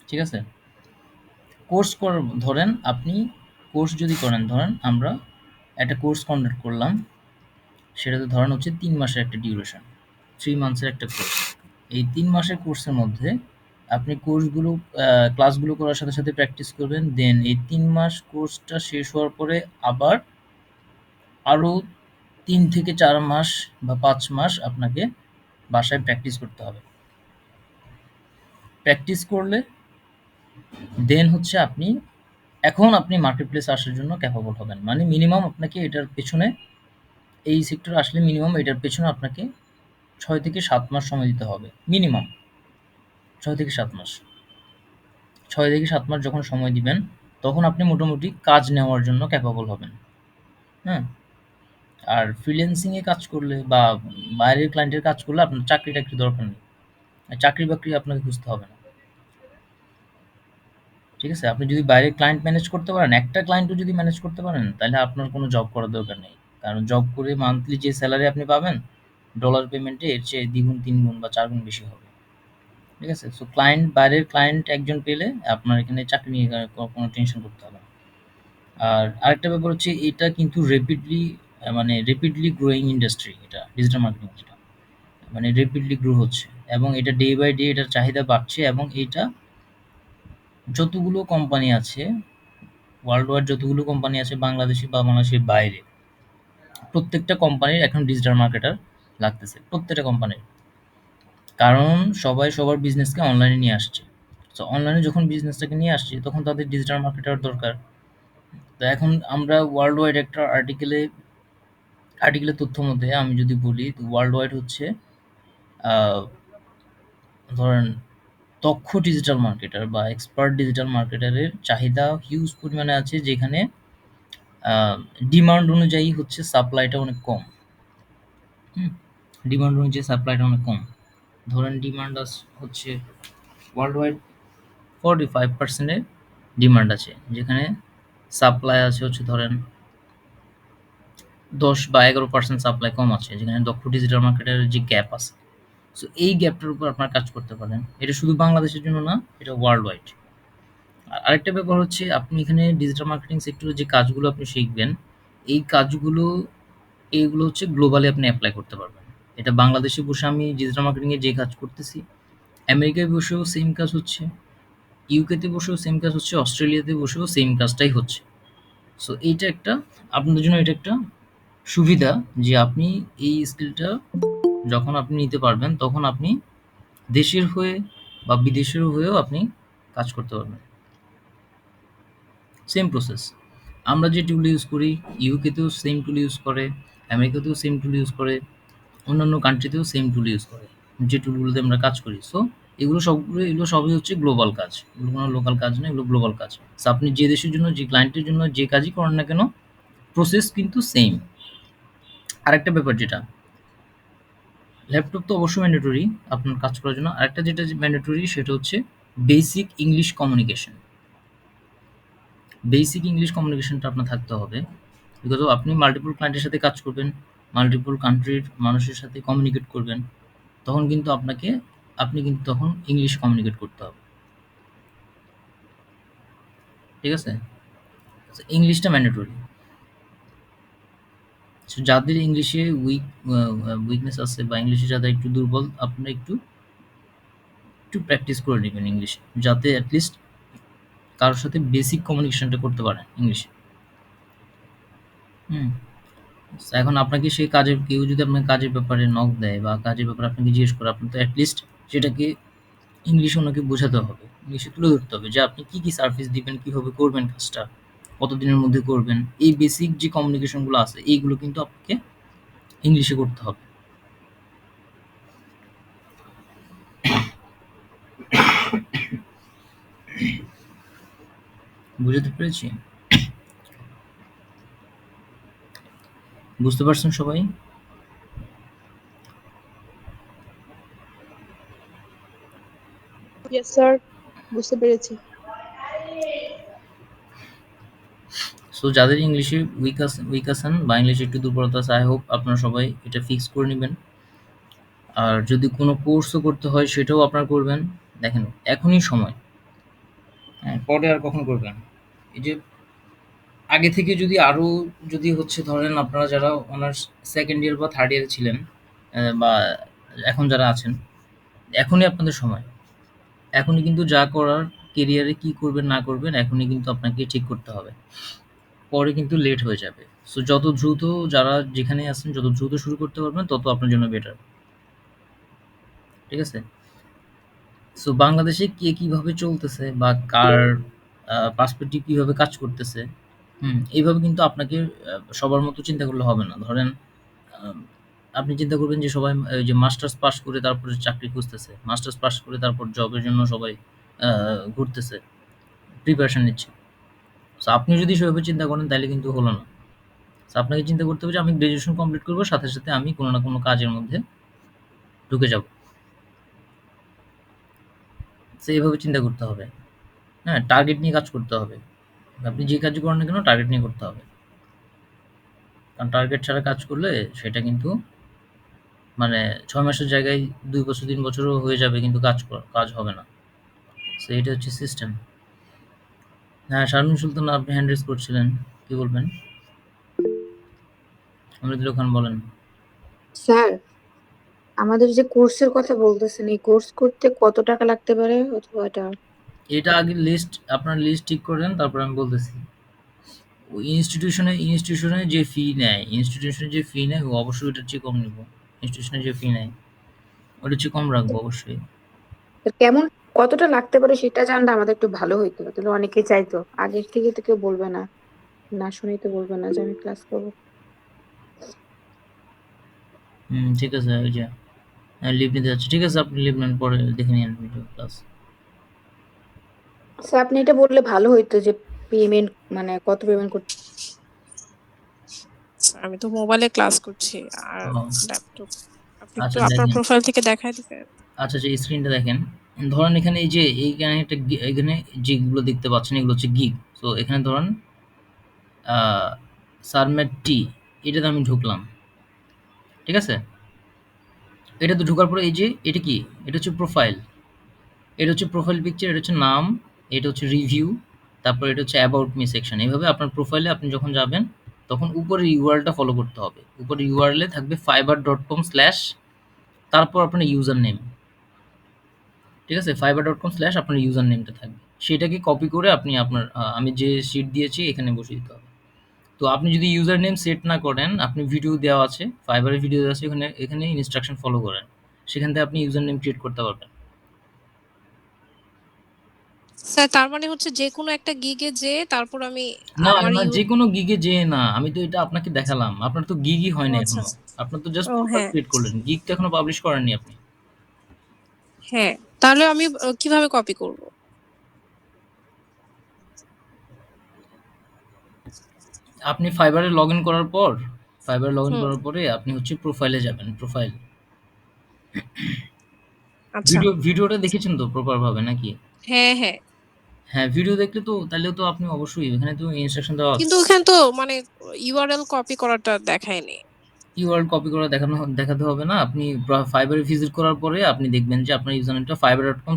ঠিক আছে? কোর্স ধরেন আপনি কোর্স যদি করেন, ধরেন আমরা একটা কোর্স কন্ডাক্ট করলাম, সেটাতে ধরেন হচ্ছে ৩ মাসের একটা ডিউরেশন, 3 মান্থসের একটা কোর্স। এই ৩ মাসের কোর্সের মধ্যে আপনি ক্লাসগুলো করার সাথে প্র্যাকটিস করবেন। দেন এই ৩ মাস কোর্সটা শেষ হওয়ার পরে আবার আরো ৩ থেকে ৪ মাস বা ৫ মাস আপনাকে বাসায় প্র্যাকটিস করতে হবে। প্র্যাকটিস করলে দেন হচ্ছে এখন আপনি মার্কেট প্লেসে আসার জন্য ক্যাপাবল হবেন। মানে মিনিমাম আপনাকে এই সেক্টরে আসলে মিনিমাম এটার পেছনে আপনাকে ৬ থেকে ৭ মাস সময় দিতে হবে। মিনিমাম ৬ থেকে ৭ মাস। ৬ থেকে ৭ মাস যখন সময় দিবেন, তখন আপনি মোটামুটি কাজ নেওয়ার জন্য ক্যাপাবল হবেন। হ্যাঁ? আর ফ্রিল্যান্সিং এ কাজ করলে বা বাইরের ক্লায়েন্টের কাজ করলে আপনার চাকরি-টাকরি দরকার নেই। চাকরি-বাকরি আপনাকে খুঁজতে হবে না। ঠিক আছে? আপনি যদি বাইরের ক্লায়েন্ট ম্যানেজ করতে পারেন, একটা ক্লায়েন্টও যদি ম্যানেজ করতে পারেন, তাহলে আপনার কোনো জব করার দরকার নেই। কারণ জব করে মান্থলি যে সেলারি আপনি পাবেন, ডলার পেমেন্টে এর চেয়ে দ্বিগুণ, ৩ গুণ বা ৪ গুণ বেশি হবে। ঠিক আছে? সো বাইরের ক্লায়েন্ট একজন পেলে আপনার এখানে চাকরি নিয়ে কোনো টেনশন করতে হবে না। আর আরেকটা ব্যাপার হচ্ছে এটা কিন্তু রেপিডলি গ্রোয়িং ইন্ডাস্ট্রি এটা ডিজিটাল মার্কেটিং যেটা। মানে রেপিডলি গ্রো হচ্ছে এবং এটা ডে বাই ডে এটার চাহিদা বাড়ছে এবং এইটা যতগুলো কোম্পানি আছে ওয়ার্ল্ড ওয়াইড যতগুলো কোম্পানি আছে বাংলাদেশে বা বাংলাদেশের বাইরে প্রত্যেকটা কোম্পানির এখন ডিজিটাল মার্কেটার লাগতেছে প্রত্যেকটা কোম্পানির। কারণ সবাই সবার বিজনেসকে অনলাইনে নিয়ে আসছে। সো অনলাইনে যখন বিজনেসটাকে নিয়ে আসছে তখন তাদের ডিজিটাল মার্কেটার দরকার। তো এখন আমরা ওয়ার্ল্ড ওয়াইড একটা আর্টিকেলের তথ্য মধ্যে আমি যদি বলি ওয়ার্ল্ড ওয়াইড হচ্ছে ধরেন দক্ষ ডিজিটাল মার্কেটার বা এক্সপার্ট ডিজিটাল মার্কেটারের চাহিদা হিউজ পরিমাণে আছে, যেখানে ডিমান্ড অনুযায়ী হচ্ছে সাপ্লাইটা অনেক কম। ডিমান্ড অনুযায়ী সাপ্লাইটা অনেক কম। ধরেন ডিমান্ড হচ্ছে ওয়ার্ল্ড ওয়াইড 45% ডিমান্ড আছে, যেখানে সাপ্লাই আছে হচ্ছে ধরেন 10 বা 11% সাপ্লাই কম আছে, যেখানে দক্ষ ডিজিটাল মার্কেটারের যে গ্যাপ আছে। সো এই গ্যাপটার উপর আপনার কাজ করতে পারেন। এটা শুধু বাংলাদেশের জন্য না, এটা ওয়ার্ল্ড ওয়াইড। আর আরেকটা ব্যাপার হচ্ছে আপনি এখানে ডিজিটাল মার্কেটিং সেক্টরে যে কাজগুলো আপনি শিখবেন, এই কাজগুলো এইগুলো হচ্ছে গ্লোবালি আপনি অ্যাপ্লাই করতে পারবেন। এটা বাংলাদেশে বসে আমি ডিজিটাল মার্কেটিংয়ে যে কাজ করতেছি, আমেরিকায় বসেও সেম কাজ হচ্ছে, ইউকেতে বসেও সেম কাজ হচ্ছে, অস্ট্রেলিয়াতে বসেও সেম কাজটাই হচ্ছে। সো এইটা একটা আপনাদের জন্য এটা একটা সুবিধা যে আপনি এই স্কিলটা যখন আপনি নিতে পারবেন তখন আপনি দেশের হয়ে বা বিদেশের হয়েও আপনি কাজ করতে পারবেন। Same process. আমরা যে টুল ইউজ করি ইউকেতেও সেম টুল ইউজ করে, আমেরিকাতেও সেম টুল ইউজ করে, অন্যান্য কান্ট্রিতেও সেম টুল ইউজ করে, যে টুলগুলোতে আমরা কাজ করি। সো এগুলো সবই হচ্ছে গ্লোবাল কাজ। এগুলো কোনো লোকাল কাজ না, এগুলো গ্লোবাল কাজ। সো আপনি যে দেশের জন্য যে ক্লায়েন্টের জন্য যে কাজই করেন না কেন প্রসেস কিন্তু সেম। আরেকটা ব্যাপার যেটা ল্যাপটপ তো অবশ্যই ম্যান্ডেটরি আপনার কাজ করার জন্য। আরেকটা যেটা ম্যান্ডেটরি সেটা হচ্ছে basic English communication. Basic English কমিউনিকেশনটা আপনার থাকতে হবে। বিকজ আপনি মাল্টিপল ক্লায়েন্টের সাথে কাজ করবেন, মাল্টিপল কান্ট্রির মানুষের সাথে কমিউনিকেট করবেন, তখন কিন্তু আপনি কিন্তু তখন ইংলিশ কমিউনিকেট করতে হবে। ঠিক আছে? ইংলিশটা ম্যান্ডেটরি। সো যাদের ইংলিশে উইকনেস আছে বা ইংলিশে যাদের একটু দুর্বল, আপনারা একটু প্র্যাকটিস করে নেবেন ইংলিশে, যাতে অ্যাটলিস্ট কারোর সাথে বেসিক কমিউনিকেশনটা করতে পারেন ইংলিশে। হুম। এখন আপনাকে সেই কেউ যদি আপনার কাজের ব্যাপারে নক দেয় বা কাজের ব্যাপারে আপনাকে জিজ্ঞেস করে, আপনি তো অ্যাটলিস্ট সেটাকে ইংলিশে ওনাকে বোঝাতে হবে, ইংলিশে তুলে ধরতে হবে যে আপনি কি সার্ভিস দিবেন, কিভাবে করবেন কাজটা, কতদিনের মধ্যে করবেন। এই বেসিক যে কমিউনিকেশনগুলো আছে এইগুলো কিন্তু আপনাকে ইংলিশে করতে হবে। বুঝতে পেরেছি? বুঝতে পারছেন সবাই? ইয়েস স্যার, বুঝতে পেরেছি। সো যাদের ইংলিশে উইক আছেন বা ইংলিশে একটু দুর্বলতা আছে, আই হোপ আপনারা সবাই এটা ফিক্স করে নেবেন। আর যদি কোনো কোর্সও করতে হয় সেটাও আপনারা করবেন। দেখেন এখনই সময়, হ্যাঁ, পরে আর কখন করবেন। এই যে আগে থেকে যদি হচ্ছে ধরেন আপনারা যারা অনার্স সেকেন্ড ইয়ার বা থার্ড ইয়ারে ছিলেন, বা এখন যারা আছেন, এখনই আপনাদের সময়। এখনই কিন্তু যা করার, কেরিয়ারে কি করবেন না করবেন এখনই কিন্তু আপনাকে ঠিক করতে হবে। পরে কিন্তু লেট হয়ে যাবে। সো যত দ্রুত যারা যেখানে আছেন যত দ্রুত শুরু করতে পারবেন তত আপনার জন্য বেটার। ঠিক আছে? সো বাংলাদেশে কে কিভাবে চলতেছে বা কার পার্সপেক্টিভ কিভাবে কাজ করতেছে, এইভাবে কিন্তু আপনাকে সবার মতো চিন্তা করলে হবে না। ধরেন আম আপনি চিন্তা করবেন যে সবাই ওই যে মাস্টার্স পাস করে তারপরে চাকরি খুঁজতেছে। মাস্টার্স পাস করে তারপর জবের জন্য সবাই আ ঘুরতেছে, প্রিপারেশন নিচ্ছে। সো আপনি যদি সেভাবে চিন্তা করেন তাইলে কিন্তু হলো না। সো আপনাকে চিন্তা করতে হবে যে আমি গ্র্যাজুয়েশন কমপ্লিট করব, সাথে, সাথে আমি কোনো না কোনো কাজের মধ্যে ঢুকে যাব। সো এভাবে চিন্তা করতে হবে। হ্যাঁ? টার্গেট নিয়ে কাজ করতে হবে। আপনি যে কাজই করেন না কেন টার্গেট নিয়ে করতে হবে। কারণ টার্গেট ছাড়া কাজ করলে সেটা কিন্তু মানে ৬ মাসের জায়গায় ২ বছর ৩ বছরও হয়ে যাবে কিন্তু কাজ হবে না। সো এটা হচ্ছে সিস্টেম। হ্যাঁ, শারমিন সুলতানা আপনি হ্যান্ড রেইজ করছিলেন। কি বলবেন? আমিরুল খান বলেন। স্যার, আমাদের যে কোর্সের কথা বলতেছেন, এই কোর্স করতে কত টাকা লাগতে পারে অথবা এটা? এটা আগে আপনার লিস্ট ঠিক করেন তারপর আমি বলতেছি। ওই ইনস্টিটিউশনে যে ফি নেয় ও অবশ্যই ওটার চেয়ে কম নিব। ইনস্টিটিউশনে যে ফি নেয় ওটার চেয়ে কম রাখবো অবশ্যই। কেমন কতটা লাগতে পারে সেটা জানলে আমাদের একটু ভালো হইতো, তাহলে অনেকে চাইতো। আগের থেকে তো কেউ বলবে না, না শুনেই তো বলবে না যে আমি ক্লাস করবো। ঠিক আছে ওই যে লিভ নিতে যাচ্ছি। ঠিক আছে আপনি লিভ নেন পরে দেখে নিয়েন ভিডিও ক্লাস। স্যার, আপনি এটা বললে ভালো হইতো যে পেমেন্ট মানে কত পেমেন্ট করতে। আমি তো মোবাইলে ক্লাস করছি আর ও ল্যাপটপ। আপনি একটু আচ্ছা আপনার দেখেন। প্রোফাইল থেকে দেখাই দিবেন। আচ্ছা, স্ক্রিনটা দেখেন। ধরেন এখানে এই যে এখানে যেগুলো দেখতে পাচ্ছেন এগুলো হচ্ছে গিগ। সো এখানে ধরেন আ সাবমেট টি এটাতে আমি ঢুকলাম। ঠিক আছে? এটাতে ঢোকার পরে এই যে এটা কি? এটা হচ্ছে প্রোফাইল। এটা হচ্ছে প্রোফাইল পিকচার, এটা হচ্ছে নাম, এটা হচ্ছে রিভিউ, তারপর এটা হচ্ছে অ্যাবাউট মি সেকশন। এভাবে আপনার প্রোফাইলে আপনি যখন যাবেন তখন উপরের ইউআরএলটা ফলো করতে হবে। উপরের ইউআরএল এ থাকবে fiverr.com/ তারপর আপনার ইউজার নেম। ঠিক আছে? fiverr.com/ আপনার ইউজার নেমটা থাকবে। সেটাকে কপি করে আপনি আপনার আমি যে শিট দিয়েছি এখানে বসিয়ে দিতে হবে। তো আপনি যদি ইউজার নেম সেট না করেন, আপনি ভিডিও দেওয়া আছে, ফাইবার এর ভিডিও দেওয়া আছে, এখানে ইনস্ট্রাকশন ফলো করেন। সেখান থেকে আপনি ইউজার নেম ক্রিয়েট করতে পারবেন। স্যার তার মানে হচ্ছে যেকোনো একটা গিগে যেয়ে তারপর আমি না, আমার না যেকোনো গিগে যেয়ে না। আমি তো এটা আপনাকে দেখালাম। আপনার তো গিগই হয় ও না আচ্ছা এখনো। আচ্ছা। আপনার তো জাস্ট ও প্রোফাইল হ্যাঁ ক্রিয়েট করলেন। গিগ তো এখনো পাবলিশ করেননি আপনি। হ্যাঁ, তাহলে আমি কিভাবে কপি করব? আপনি ফাইবারে লগইন করার পর হুম পরে আপনি হচ্ছে প্রোফাইলে যাবেন। প্রোফাইল। আচ্ছা। ভিডিওটা দেখেছেন তো প্রপার ভাবে নাকি? হ্যাঁ হ্যাঁ, হ্যাঁ, ভিডিও দেখলে তো তাইলে তো আপনি অবশ্যই এখানে তো ইনস্ট্রাকশন দেওয়া আছে। কিন্তু ওখানে তো মানে ইউআরএল কপি করাটা দেখায়নি। কিওয়ার্ড কপি করে দেখাতে হবে না। আপনি ফাইবারে ভিজিট করার পরে আপনি দেখবেন যে আপনার ইউজার নেমটা fiverr.com/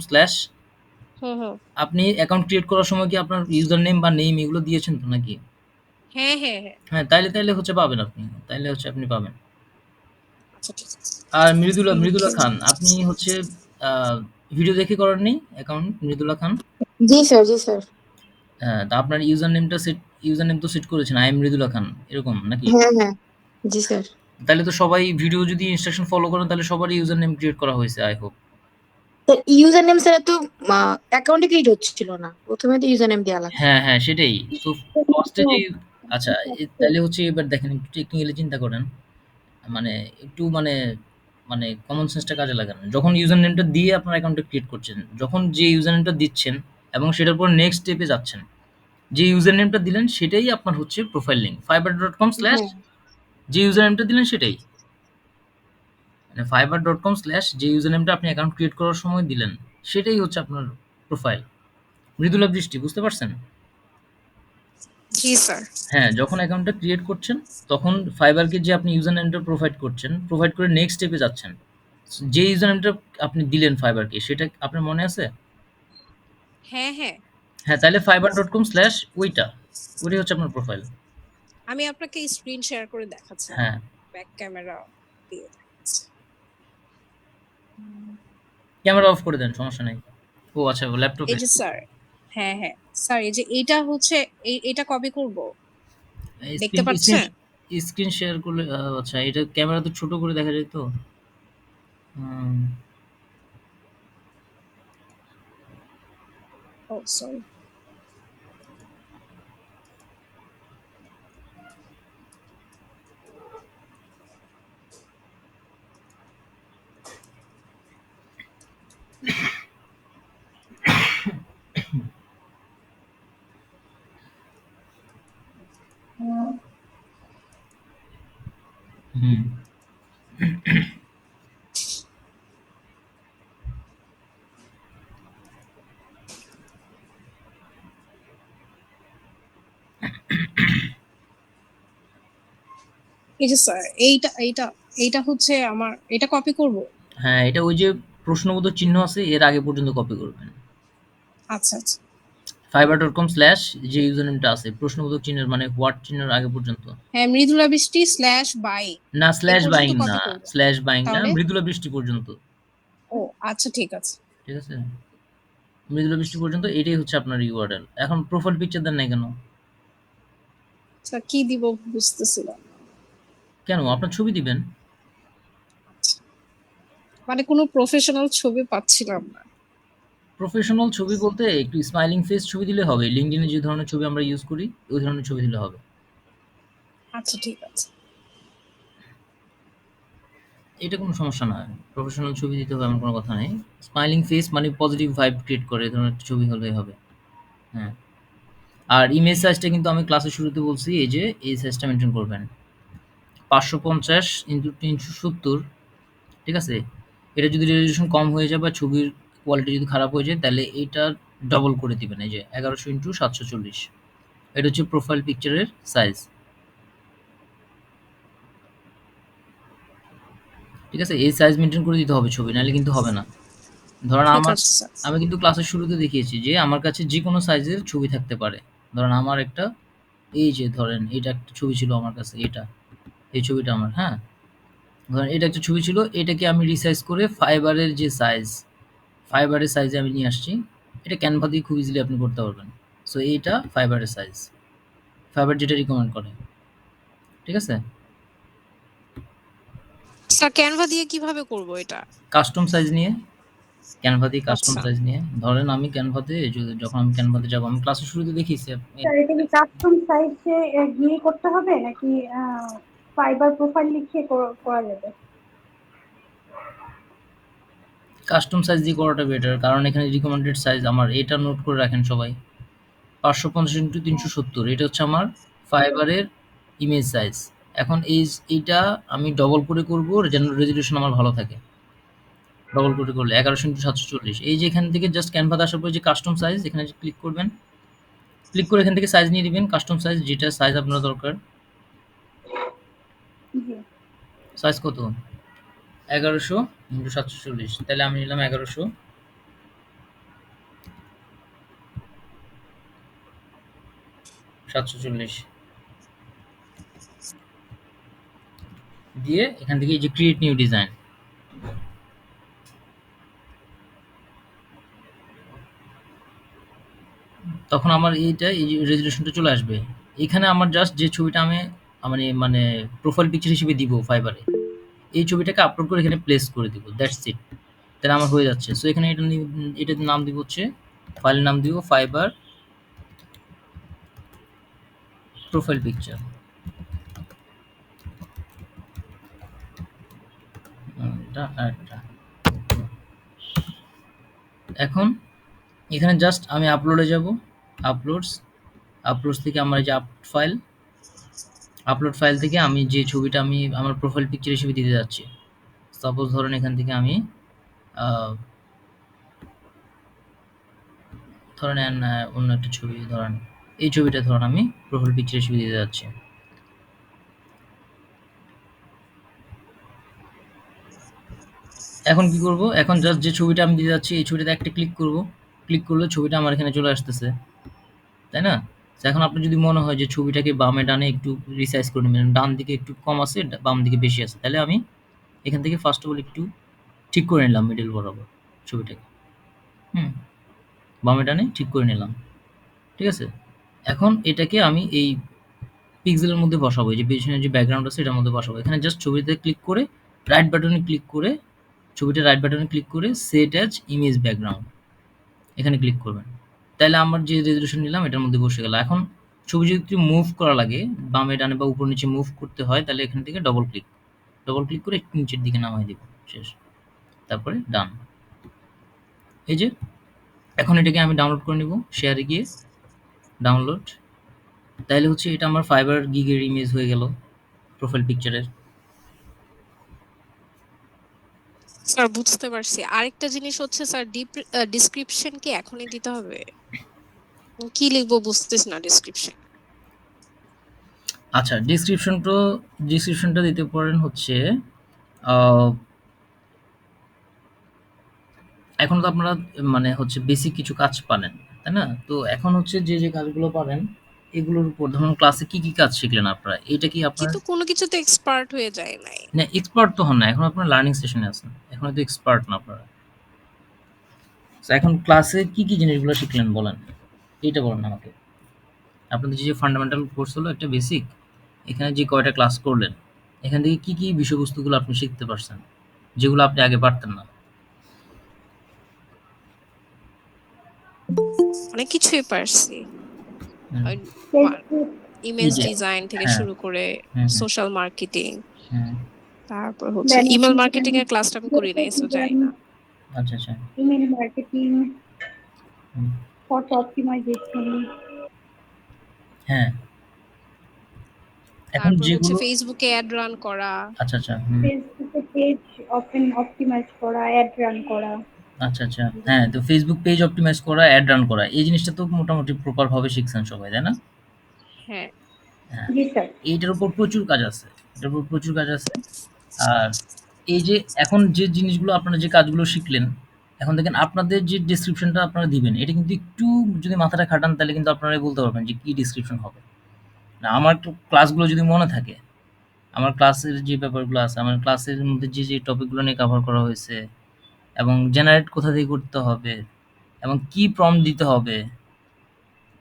হুম হুম। আপনি অ্যাকাউন্ট ক্রিয়েট করার সময় কি আপনার ইউজার নেম বা নেম এগুলো দিয়েছেন তো নাকি? হ্যাঁ হ্যাঁ হ্যাঁ। হ্যাঁ, তাইলে হচ্ছে পাবেন আপনি। তাইলে হচ্ছে আপনি পাবেন। আচ্ছা ঠিক আছে। আর থ্যাংক মৃদুলা ইউ। খান, আপনি হচ্ছে আ ভিডিও দেখে করেননি অ্যাকাউন্ট মৃদুলা খান? জি স্যার, জি স্যার। হ্যাঁ, তা আপনার ইউজার নেম তো সেট করেছেন I am মৃদুলা খান এরকম নাকি? হ্যাঁ হ্যাঁ, জি স্যার। তাইলে তো সবাই ভিডিও যদি ইনস্ট্রাকশন ফলো করেন তাহলে সবারই ইউজার নেম ক্রিয়েট করা হয়েছে I hope। Sir, user name ছাড়া তো অ্যাকাউন্টে ক্রিয়েট হচ্ছিল না, প্রথমে তো ইউজার নেম দেওয়া লাগছে। হ্যাঁ, হ্যাঁ সেটাই। সো ফার্স্ট এ যে আচ্ছা তাইলে হচ্ছে এবার দেখেন একটু টেকনিক্যালি চিন্তা করেন। মানে একটু মানে কমন সেন্সটা কাজে লাগান। যখন ইউজার নেমটা দিয়ে আপনার অ্যাকাউন্টটা ক্রিয়েট করছেন, যখন যে ইউজার নেমটা দিচ্ছেন এবং সেটার পর নেক্সট স্টেপে যাচ্ছেন। যে ইউজার নেমটা দিলেন সেটাই আপনার হচ্ছে প্রোফাইল লিঙ্ক। fiverr.com/ হ্যাঁ যে ইউজার নেমটা দিলেন সেটাই। মানে fiverr.com/ যে ইউজার নেমটা আপনি অ্যাকাউন্ট ক্রিয়েট করার সময় দিলেন, সেটাই হচ্ছে আপনার প্রোফাইল। মৃদুলা বৃষ্টি বুঝতে পারছেন? জি স্যার। হ্যাঁ, যখন অ্যাকাউন্টটা ক্রিয়েট করছেন, তখন ফাইবারকে যে আপনি ইউজার নেমটা প্রোভাইড করে নেক্সট স্টেপে যাচ্ছেন। যে ইউজার নেমটা আপনি দিলেন ফাইবারকে, সেটা আপনার মনে আছে? হ্যাঁ হ্যাঁ, হ্যাঁ, তাইলে fiverr.com/ ওইটাই হচ্ছে আপনার প্রোফাইল। আমি আপনাকে স্ক্রিন শেয়ার করে দেখাচ্ছি। আমি হ্যাঁ, ব্যাক ক্যামেরা দিয়ে দেখাচ্ছি। ক্যামেরা অফ করে দেন, সমস্যা নাই। ও আচ্ছা, এই ল্যাপটপে। যে স্যার, হ্যাঁ হ্যাঁ স্যার, এই যে এইটা হচ্ছে এটা কপি করব, দেখতে স্ক্রিন স্ক্রিন পাচ্ছেন? স্ক্রিন শেয়ার করলে আচ্ছা এটা ক্যামেরা তো ছোট করে দেখা যায় তো। হুম, ও সরি। হুম, এই যে স্যার, এইটা এইটা এইটা হচ্ছে আমার, এটা কপি করব? হ্যাঁ, এটা ওই যে প্রশ্নবোধক চিহ্ন আছে এর আগে পর্যন্ত কপি করবেন। আচ্ছা, আচ্ছা। fiverr.com/ যে ইউজার নেমটা আছে প্রশ্নবোধক চিহ্নের মানে হোয়াট চিহ্নের আগে পর্যন্ত। হ্যাঁ, মৃদুলা বৃষ্টি /বাই না, এই স্ল্যাশ পর্যন্ত বাইং না, কপি করব। স্ল্যাশ বাইং না, তাহলে? মৃদুলা বৃষ্টি পর্যন্ত। ও আচ্ছা, ঠিক আছে। ঠিক আছে? মৃদুলা বৃষ্টি পর্যন্ত এটাই হচ্ছে আপনার ইউআরএল। এখন প্রোফাইল পিকচার দেন নাই কেন? আচ্ছা, কি দিব বুঝতেছিলাম না। কেন? আপনার ছবি দিবেন। আচ্ছা। মানে কোনো প্রফেশনাল ছবি পাচ্ছিলাম না। প্রফেশনাল ছবি বলতে একটু স্মাইলিং ফেস ছবি দিলে হবে। LinkedIn এ যে ধরনের ছবি আমরা ইউজ করি, ওই ধরনের ছবি দিলে হবে। আচ্ছা, ঠিক আছে। এটা কোনো সমস্যা না। প্রফেশনাল ছবি দিতে হবে এমন কোনো কথা নেই। স্মাইলিং ফেস মানে পজিটিভ ভাইব ক্রিয়েট করে এ ধরনের ছবি হলেই হবে। হ্যাঁ। আর ইমেজ সাইজটা কিন্তু আমি ক্লাসের শুরুতে বলছি এই যে এই সাইজটা মেইনটেইন করবেন। ৫৫০ ইনটু ৩৭০, ঠিক আছে? এটা যদি রেজোলিউশন কম হয়ে যায় বা ছবির কোয়ালিটি যদি খারাপ হয়ে যায় তাহলে এইটা ডবল করে দিবেন। এই যে ১১০০ ইনটু ৭৪০। এটা হচ্ছে প্রোফাইল পিকচারের সাইজ। ঠিক আছে? এই সাইজ মেইনটেইন করে দিতে হবে ছবি, নাহলে কিন্তু হবে না। ধরেন ঠিক আছে স্যার। আমি কিন্তু ক্লাসের শুরুতে দেখিয়েছি যে আমার কাছে যেকোনো সাইজের ছবি থাকতে পারে। ধরেন আমার একটা এই যে ধরেন এটা একটা ছবি ছিল আমার কাছে এটা। এই ছবিটা আমার, হ্যাঁ? ধরেন এটা একটা ছবি ছিল, এটাকে আমি রিসাইজ করে ফাইবারের যে সাইজ, ফাইবারের সাইজে আমি নিয়ে আসছি। এটা ক্যানভা দিয়ে খুব ইজিলি আপনি করতে পারবেন। সো এইটা ফাইবারের সাইজ। ফাইবার যেটা রিকমেন্ড করে। ঠিক আছে? স্যার ক্যানভা দিয়ে কিভাবে করব এটা? কাস্টম সাইজ নিয়ে, ক্যানভা দিয়ে কাস্টম আচ্ছা। সাইজ নিয়ে। ধরেন আমি ক্যানভাতে যখন আমি ক্যানভাতে যাবো, আমি ক্লাসের শুরুতে দেখিয়েছি আপনি স্যার এটা কি কাস্টম সাইজে গিয়ে করতে হবে নাকি ফাইবার প্রোফাইল লিখে করা যাবে? কাস্টম সাইজ দিয়ে করাটা বেটার। কারণ এখানে রিকমেন্ডেড সাইজ আমার এটা নোট করে রাখেন সবাই। ৫৫০ ইনটু ৩৭০ এটা হচ্ছে আমার ফাইবারের ইমেজ সাইজ। এখন এইটা আমি ডবল করে করব যেন রেজোলিউশন আমার ভালো থাকে। ডবল করে করলে ১১০০ ইনটু ৭৪০। এই যে এখান থেকে জাস্ট ক্যানভাতে আসার পরে যে কাস্টম সাইজ এখানে ক্লিক করবেন। ক্লিক করে এখান থেকে সাইজ নিয়ে দিবেন কাস্টম সাইজ যেটা সাইজ আপনার দরকার। জি। সাইজ কত? ১১০০ ইনটু ৭৪০। তাহলে আমি নিলাম ১১০০। /৭৪০ দিয়ে এখান থেকে এই যে ক্রিয়েট নিউ ডিজাইন, তখন আমার এইটা এই যে রেজোলিউশনটা চলে আসবে। এখানে আমার জাস্ট যে ছবিটা আমি মানে প্রোফাইল পিকচার হিসেবে দিব ফাইবারে, এই ছবিটাকে আপলোড করে এখানে প্লেস করে দিব। That's it. তাহলে আমার হয়ে যাচ্ছে। সো এখানে এটার নাম দিব হচ্ছে, ফাইলের নাম দিব ফাইবার প্রোফাইল পিকচার। এটা আরেকটা। এখন এখানে জাস্ট আমি আপলোডে যাব। আপলোডস থেকে আমার এই যে আপলোড ফাইল থেকে আমি যে ছবিটা আমি আমার প্রোফাইল পিকচার হিসেবে দিতে যাচ্ছি, সাপোজ ধরেন এখান থেকে আমি ধরেন অন্য একটা ছবি, ধরেন এই ছবিটা ধরেন আমি প্রোফাইল পিকচার হিসেবে দিতে যাচ্ছি। এখন কি করব? এখন জাস্ট যে ছবিটা আমি দিতে যাচ্ছি এই ছবিটাতে একটা ক্লিক করব। ক্লিক করলে ছবিটা আমার এখানে চলে আসতেছে, তাই না? তো এখন আপনার যদি মনে হয় যে ছবিটাকে বামে ডানে একটু রিসাইজ করে নেবেন, ডান দিকে একটু কম আছে, বাম দিকে বেশি আছে, তাহলে আমি এখান থেকে ফার্স্ট অফ অল একটু ঠিক করে নিলাম মিডল বরাবর ছবিটাকে। বামে ডানে ঠিক করে নিলাম। ঠিক আছে? এখন এটাকে আমি এই পিক্সেলের মধ্যে বসাবো। এই যে পেছনের যে ব্যাকগ্রাউন্ড আছে এটার মধ্যে বসাবো। এখানে জাস্ট ছবিতে ক্লিক করে রাইট বাটনে ক্লিক করে ছবিটা রাইট বাটনে ক্লিক করে সেট অ্যাজ ইমেজ ব্যাকগ্রাউন্ড এখানে ক্লিক করবেন। তাইলে আমার যে রেজোলিউশন নিলাম এটার মধ্যে বসে গেল। এখন ছবি যদি একটু মুভ করা লাগে, বামে ডানে বা উপর নিচে মুভ করতে হয়, তাহলে এখান থেকে ডবল ক্লিক করে একটু নিচের দিকে নামাই দিব। শেষ। তারপরে ডান। এই যে এখন এটাকে আমি ডাউনলোড করে নিব। শেয়ারে গিয়ে ডাউনলোড। তাইলে হচ্ছে এটা আমার ফাইবার গিগের ইমেজ হয়ে গেল প্রোফাইল পিকচারের। স্যার বুঝতে পারছি। আরেকটা জিনিস হচ্ছে স্যার, ডেসক্রিপশন কি এখনই দিতে হবে? কি লিখবো বুঝতেছি না ডেসক্রিপশন। আচ্ছা, ডেসক্রিপশনটা দিতে পারেন হচ্ছে আহ, এখন তো আপনারা মানে হচ্ছে বেসিক কিছু কাজ পারেন, তাই না? তো এখন হচ্ছে যে কাজগুলো পারেন এগুলোর উপর ধরুন ক্লাসে কি কাজ শিখলেন আপনারা, এটা কি আপনার কিন্তু কোনো কিছুতে এক্সপার্ট হয়ে যায় নাই। না এক্সপার্ট তো হন না, এখন আপনার লার্নিং সেশনে আছেন, এখন তো এক্সপার্ট না আপনারা। তো এখন ক্লাসে কি জিনিসগুলো শিখলেন বলেন, এইটা বলেন আমাকে। আপনাদের যে ফান্ডামেন্টাল কোর্স হলো একটা বেসিক, এখানে যে কয়টা ক্লাস করলেন এখান থেকে কি বিষয়বস্তুগুলো আপনি শিখতে পারছেন যেগুলো আপনি আগে পারতেন না? অনেক কিছুই পারছি। হুম, ফেসবুক এই ইমেজ যে ডিজাইন থেকে হ্যাঁ, শুরু করে হুম, হুম, সোশ্যাল মার্কেটিং, হুম, তারপর হচ্ছে ইমেল মার্কেটিং এর ম্যানেজমেন্ট, ক্লাসটা আমি করি নাই, সো যাই ডিজাইন, না। আচ্ছা, আচ্ছা, ইমেল মার্কেটিং, হুম, ফটো অপটিমাইজেশন, হ্যাঁ, এখন তারপর হচ্ছে যেগুলো ফেসবুকে অ্যাড রান করা। আচ্ছা, আচ্ছা, হুম, ফেসবুকে পেজ অপটিমাইজ করা, অ্যাড রান করা। আচ্ছা, আচ্ছা, হ্যাঁ, তো Facebook পেজ অপটিমাইজ করা, অ্যাড রান করা এই জিনিসটা তো মোটামুটি প্রপার ভাবে শিখছেন সবাই, তাই না? হ্যাঁ, হ্যাঁ, জি স্যার। এইটার উপর প্রচুর কাজ আছে, এটার উপর প্রচুর কাজ আছে। আর এই যে এখন যে জিনিসগুলো আপনারা যে কাজগুলো শিখলেন, এখন দেখেন আপনাদের যে ডেসক্রিপশনটা আপনারা দিবেন এটা কিন্তু একটু যদি মাথাটা খাটান তাহলে কিন্তু আপনারাই বলতে পারবেন যে কি ডেসক্রিপশন হবে। না আমার তো ক্লাসগুলো যদি মনে থাকে, আমার ক্লাসের যে ব্যাপারগুলো আছে, আমার ক্লাসের মধ্যে যে টপিকগুলো নিয়ে কভার করা হয়েছে এবং জেনারেট কোথা থেকে করতে হবে এবং কি প্রম্পট দিতে হবে,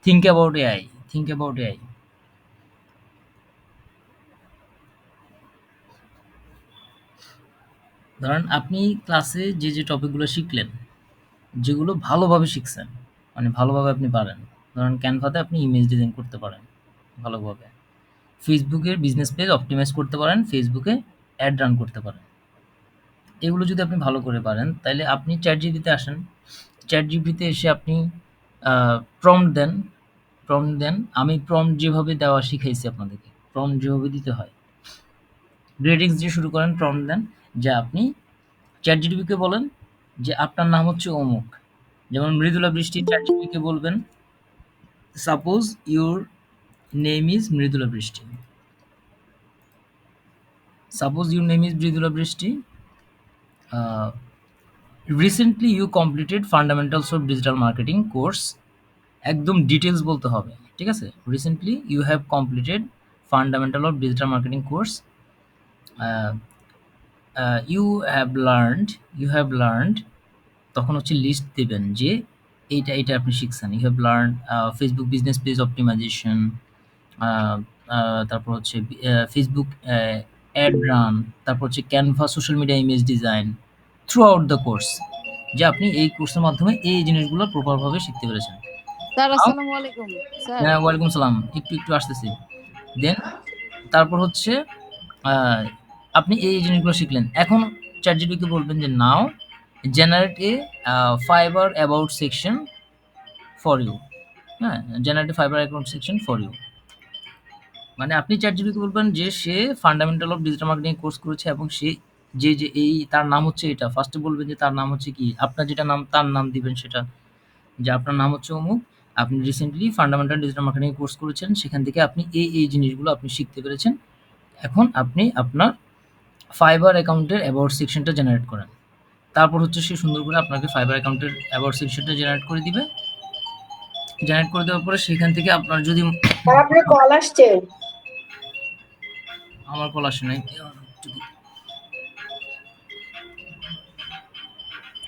think about AI, think about AI. ধরেন আপনি ক্লাসে যে টপিকগুলো শিখলেন, যেগুলো ভালোভাবে শিখছেন, মানে ভালোভাবে আপনি পারেন। ধরেন ক্যানভাতে আপনি ইমেজ ডিজাইন করতে পারেন ভালোভাবে। ফেসবুকের বিজনেস পেজ অপটিমাইজ করতে পারেন, ফেসবুকে অ্যাড রান করতে পারেন। এগুলো যদি আপনি ভালো করে পারেন তাইলে আপনি চ্যাটজিপিটিতে আসেন। চ্যাটজিপিটিতে এসে আপনি প্রম্পট দেন, প্রম্পট দেন। আমি প্রম্পট যেভাবে দেওয়া শিখাইছি আপনাদেরকে, প্রম্পট যেভাবে দিতে হয়। গ্রেডিংস দিয়ে শুরু করেন, প্রম্পট দেন যে আপনি চ্যাটজিপিটিকে বলেন যে আপনার নাম হচ্ছে অমুক। যেমন মৃদুলা বৃষ্টি, চ্যাটজিপিটিকে বলবেন suppose your name is Mridula Brishti. Suppose your name is Mridula Brishti. Recently you completed fundamentals of digital marketing course. একদম ডিটেলস বলতে হবে, ঠিক আছে? Recently you have completed fundamental of digital marketing course. You have learned, তখন হচ্ছে লিস্ট দেবেন যে এইটা আপনি শিখছেন। You have learn Facebook business page optimisation, তারপর হচ্ছে ফেসবুক অ্যাড রান, তারপর হচ্ছে Canva social media image design through out the course, যে আপনি এই কোর্সের মাধ্যমে এই জিনিসগুলো প্রপারভাবে শিখতে পেরেছেন। স্যার আও আসসালামু আলাইকুম স্যার। হ্যাঁ, ওয়ালাইকুম সালাম। একটু আসতেছি। দেন তারপর হচ্ছে আপনি এই জিনিসগুলো শিখলেন। এখন ChatGPT-কে বলবেন যে now generate a Fiverr about section for you. হ্যাঁ? Generate a Fiverr account section for you. মানে আপনি ChatGPT-কে বলবেন যে সে fundamental of digital marketing course করেছে এবং সে যে এই তার নাম হচ্ছে এটা। ফার্স্ট এ বলবেন যে তার নাম হচ্ছে কি? আপনার যেটা নাম তার নাম দিবেন সেটা। যে আপনার নাম হচ্ছে অমুক। আপনি recently fundamental digital marketing course করেছেন। সেখান থেকে আপনি এই জিনিসগুলো আপনি শিখতে পেরেছেন। এখন আপনি আপনার ফাইবার অ্যাকাউন্টের অ্যাবাউট সেকশনটা জেনারেট করেন। তারপর হচ্ছে সে সুন্দর করে আপনাকে ফাইবার অ্যাকাউন্টের অ্যাবাউট সেকশনটা জেনারেট করে দিবে। জেনারেট করে দেওয়ার পরে সেখান থেকে আপনার যদি আর আপনার কল আসছে? আমার কল আসে নাই।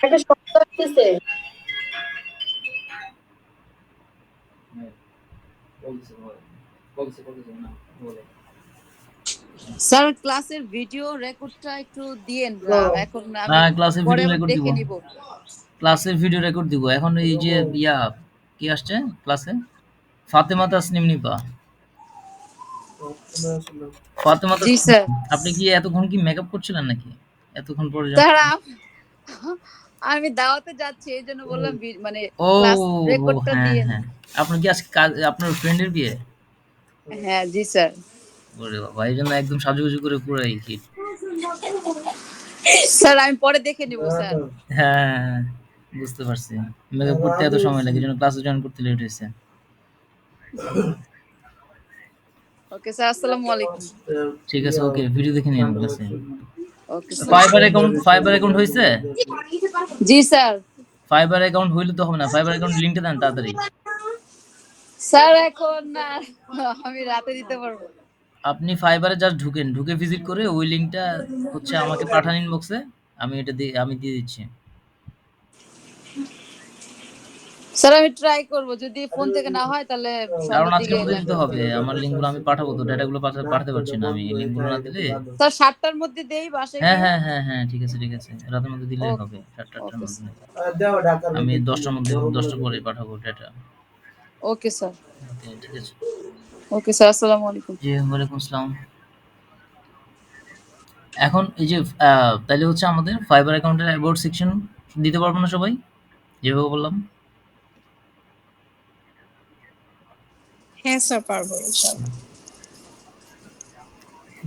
একটা শব্দ আসতেছে। স্যার ক্লাসের ভিডিও রেকর্ডটা একটু দিয়েন না, এখন আমি হ্যাঁ, ক্লাসের পরে ভিডিও আবার রেকর্ড দিব। দেখে নিব। ক্লাসের ভিডিও রেকর্ড দিব। এখন এই যে ইয়া কি আসছে ক্লাসে? ফাতেমা তাসনিম নিপা। ফাতেমা জি তাসনিম, স্যার। আপনি কি এতক্ষণ কি মেকআপ করছিলেন নাকি? এতক্ষণ পরে স্যার আমি দাওয়াতে যাচ্ছি এই জন্য বললাম মানে ও, ক্লাস ও রেকর্ডটা হ্যাঁ, দিয়েন। হ্যাঁ। আপনার কি আজকে আপনার ফ্রেন্ডের বিয়ে? হ্যাঁ জি স্যার। ওরে বাবা! এইজন্য একদম সাজুগুজু করে পুরাই হিট। স্যার আমি পরে দেখে নিব স্যার। হ্যাঁ, বুঝতে পারছি। মেকআপ করতে এত সময় লাগে এজন্য ক্লাসে জয়েন করতে লেট হইছে। ওকে স্যার, আসসালামু আলাইকুম। ঠিক আছে, ওকে। ভিডিও দেখে নিন ক্লাসে। Okay sir. ফাইবার অ্যাকাউন্ট হয়েছে? জি স্যার। ফাইবার অ্যাকাউন্ট হইলে তো হবে না, ফাইবার অ্যাকাউন্ট লিঙ্কটা দেন তাড়াতাড়ি। স্যার এখন আমি রাতে দিতে পারবো। আপনি ফাইবারে জাস্ট ঢুকেন, ঢুকে ভিজিট করে ওই লিঙ্কটা হচ্ছে আমাকে পাঠান ইনবক্সে, আমি দিয়ে দিচ্ছি। স্যার আমি ট্রাই করব, যদি ফোন থেকে না হয় তাহলে কারণ সন্ধ্যার আজকের দিকে মধ্যে লাইভ দিতে হবে, করে দেব। আমার লিঙ্কগুলো আমি পাঠাবো তো, ডেটাগুলো পাঠাতে পারছি না আমি, এই লিঙ্কগুলো না দিলে। স্যার 7টার মধ্যে দেই বাসায় হ্যাঁ গিয়ে। হ্যাঁ হ্যাঁ হ্যাঁ, ঠিক আছে ঠিক আছে, রাতের মধ্যে দিলেই ওকে হবে, 7টার ওকে মধ্যে। স্যার। আমি 10টার মধ্যে, 10টার পরে পাঠাবো ডেটা। Okay sir. ওকে, ঠিক আছে। ওকে স্যার, আসসালামু আলাইকুম। জি, ওয়ালাইকুম আসসালাম। এখন এই যে তাহলে হচ্ছে আমাদের ফাইবার অ্যাকাউন্টের অ্যাবাউট সেকশন দিতে পারবো না সবাই, যেভাবে বললাম? হ্যাঁ স্যার, পারবো ইনশাআল্লাহ।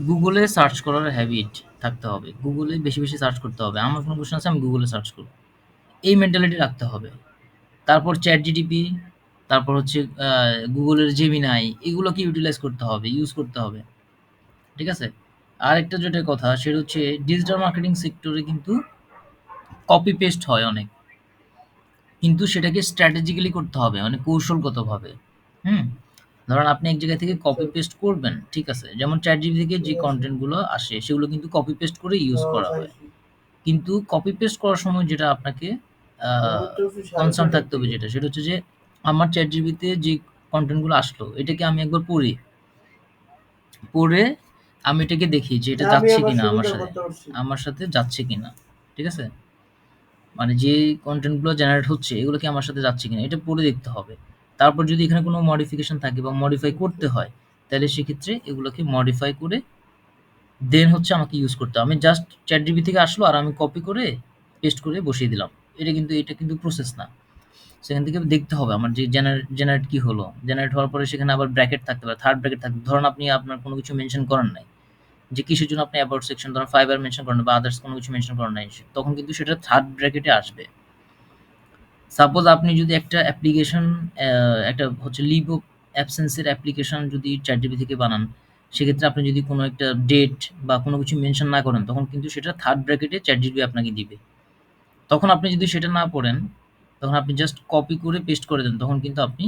গুগলে সার্চ করার হ্যাবিট থাকতে হবে, গুগলে বেশি বেশি সার্চ করতে হবে। আমার কোনো কোশ্চেন আছে আমি গুগলে সার্চ করব, এই মেন্টালিটি রাখতে হবে। তারপর চ্যাট জিটিপি, তারপর হচ্ছে গুগলের জেমিনাই, এগুলোকে ইউটিলাইজ করতে হবে, ইউজ করতে হবে, ঠিক আছে? আরেকটা যেটা কথা সেটা হচ্ছে ডিজিটাল মার্কেটিং সেক্টরে কিন্তু কপি পেস্ট হয় অনেক, কিন্তু সেটাকে স্ট্র্যাটেজিক্যালি করতে হবে, মানে কৌশলগতভাবে। হুম? ধরেন আপনি এক জায়গা থেকে কপি পেস্ট করবেন, ঠিক আছে? যেমন ChatGPT থেকে যে কনটেন্টগুলো আসে সেগুলো কিন্তু কপি পেস্ট করে ইউজ করা হয়। কিন্তু কপি পেস্ট করার সময় যেটা আপনাকে আ কনসার্ন থাকতে হবে যেটা, সেটা হচ্ছে যে আমার ChatGPT তে যে কনটেন্টগুলো আসলো এটাকে আমি একবার পড়ি। পড়ে আমি এটাকে দেখি যে এটা যাচ্ছে কিনা আমার সাথে যাচ্ছে কিনা। ঠিক আছে? মানে যে কনটেন্টগুলো জেনারেট হচ্ছে এগুলো কি আমার সাথে যাচ্ছে কিনা এটা পড়ে দেখতে হবে। তারপর যদি এখানে কোনো মডিফিকেশন থাকে বা মডিফাই করতে হয়, তাহলে সেক্ষেত্রে এগুলোকে মডিফাই করে দেন হচ্ছে আমাকে ইউজ করতে হবে। আমি জাস্ট ChatGPT থেকে আসলো আর আমি কপি করে পেস্ট করে বসিয়ে দিলাম। এটা কিন্তু প্রসেস না। সেখান থেকে দেখতে হবে আমার যে জেনারেট কি হলো। জেনারেট হওয়ার পরে সেখানে আবার ব্র্যাকেট থাকতে পারে, থার্ড ব্র্যাকেট থাকবে। ধরুন আপনি আপনার কোনো কিছু মেনশন করেন নাই। যে কিসের জন্য আপনি অ্যাবাউট সেকশন ধরুন ফাইবার মেনশন করেন বা আদার্স কোনো কিছু মেনশন করেন নাই। তখন কিন্তু সেটা থার্ড ব্র্যাকেটে আসবে। সাপোজ আপনি যদি একটা অ্যাপ্লিকেশন একটা হচ্ছে লিভ অফ অ্যাবসেন্স এর অ্যাপ্লিকেশন যদি ChatGPT থেকে বানান, সেক্ষেত্রে আপনি যদি কোনো একটা ডেট বা কোনো কিছু মেনশন না করেন, তখন কিন্তু সেটা থার্ড ব্র্যাকেটে ChatGPT আপনাকে দিবে। তখন আপনি যদি সেটা না পড়েন, তখন আপনি জাস্ট কপি করে পেস্ট করে দেন, তখন কিন্তু আপনি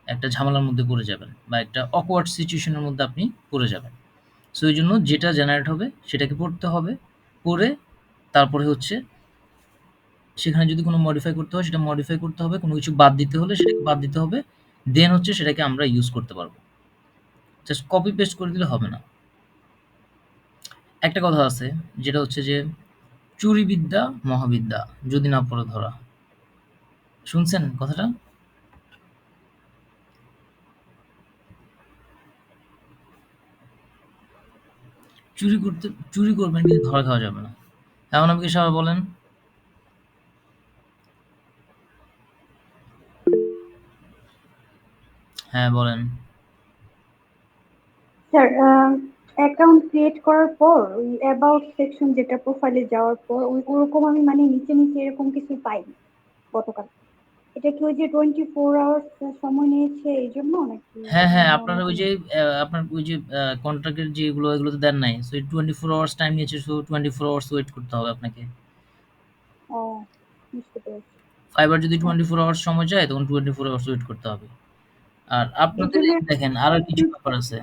একটা ঝামেলার মধ্যে পড়ে যাবেন বা একটা awkward সিচুয়েশন এর মধ্যে আপনি পড়ে যাবেন। সো এইজন্য যেটা জেনারেট হবে সেটাকে পড়তে হবে। পড়ে তারপরে হচ্ছে সেখানে যদি কোনো মডিফাই করতে হয় সেটা মডিফাই করতে হবে। কোনো কিছু বাদ দিতে হলে সেটাকে বাদ দিতে হবে। দেন হচ্ছে সেটাকে আমরা ইউজ করতে পারবো। জাস্ট কপি পেস্ট করে দিলে হবে না। একটা কথা আছে যেটা হচ্ছে যে, "চুরি বিদ্যা মহাবিদ্যা যদি না পড়ে ধরা।" শুনছেন কথাটা? চুরি করবেন কিন্তু ধরা খাওয়া যাবে না। এখন আমাকে সবাই বলেন। হ্যাঁ, বলেন। স্যার অ্যাকাউন্ট ক্রিয়েট করার পর ওই অ্যাবাউট সেকশন যেটা প্রোফাইলে যাওয়ার পর ওরকম আমি মানে নিচে নিচে এরকম কিছু পাইনি গতকাল। এটা কি ওই যে 24 আওয়ার্স সময় নিয়েছে এই জন্য নাকি হ্যাঁ, হ্যাঁ, অন্য আপনার ওই কোনো? যে আপনার ওই যে কন্ট্রাক্টের যেগুলো এগুলো তো দেন নাই। সো 24 আওয়ার্স টাইম নিয়েছে। সো 24 আওয়ার্স ওয়েট করতে হবে আপনাকে। ও, বুঝতে পেরেছি। ফাইবার যদি আচ্ছা, 24 আওয়ার্স সময় যায় তখন 24 আওয়ার্স ওয়েট করতে হবে। আর এর আপনাদের জন্য এই দেখেন আরো কিছু ব্যাপার আছে।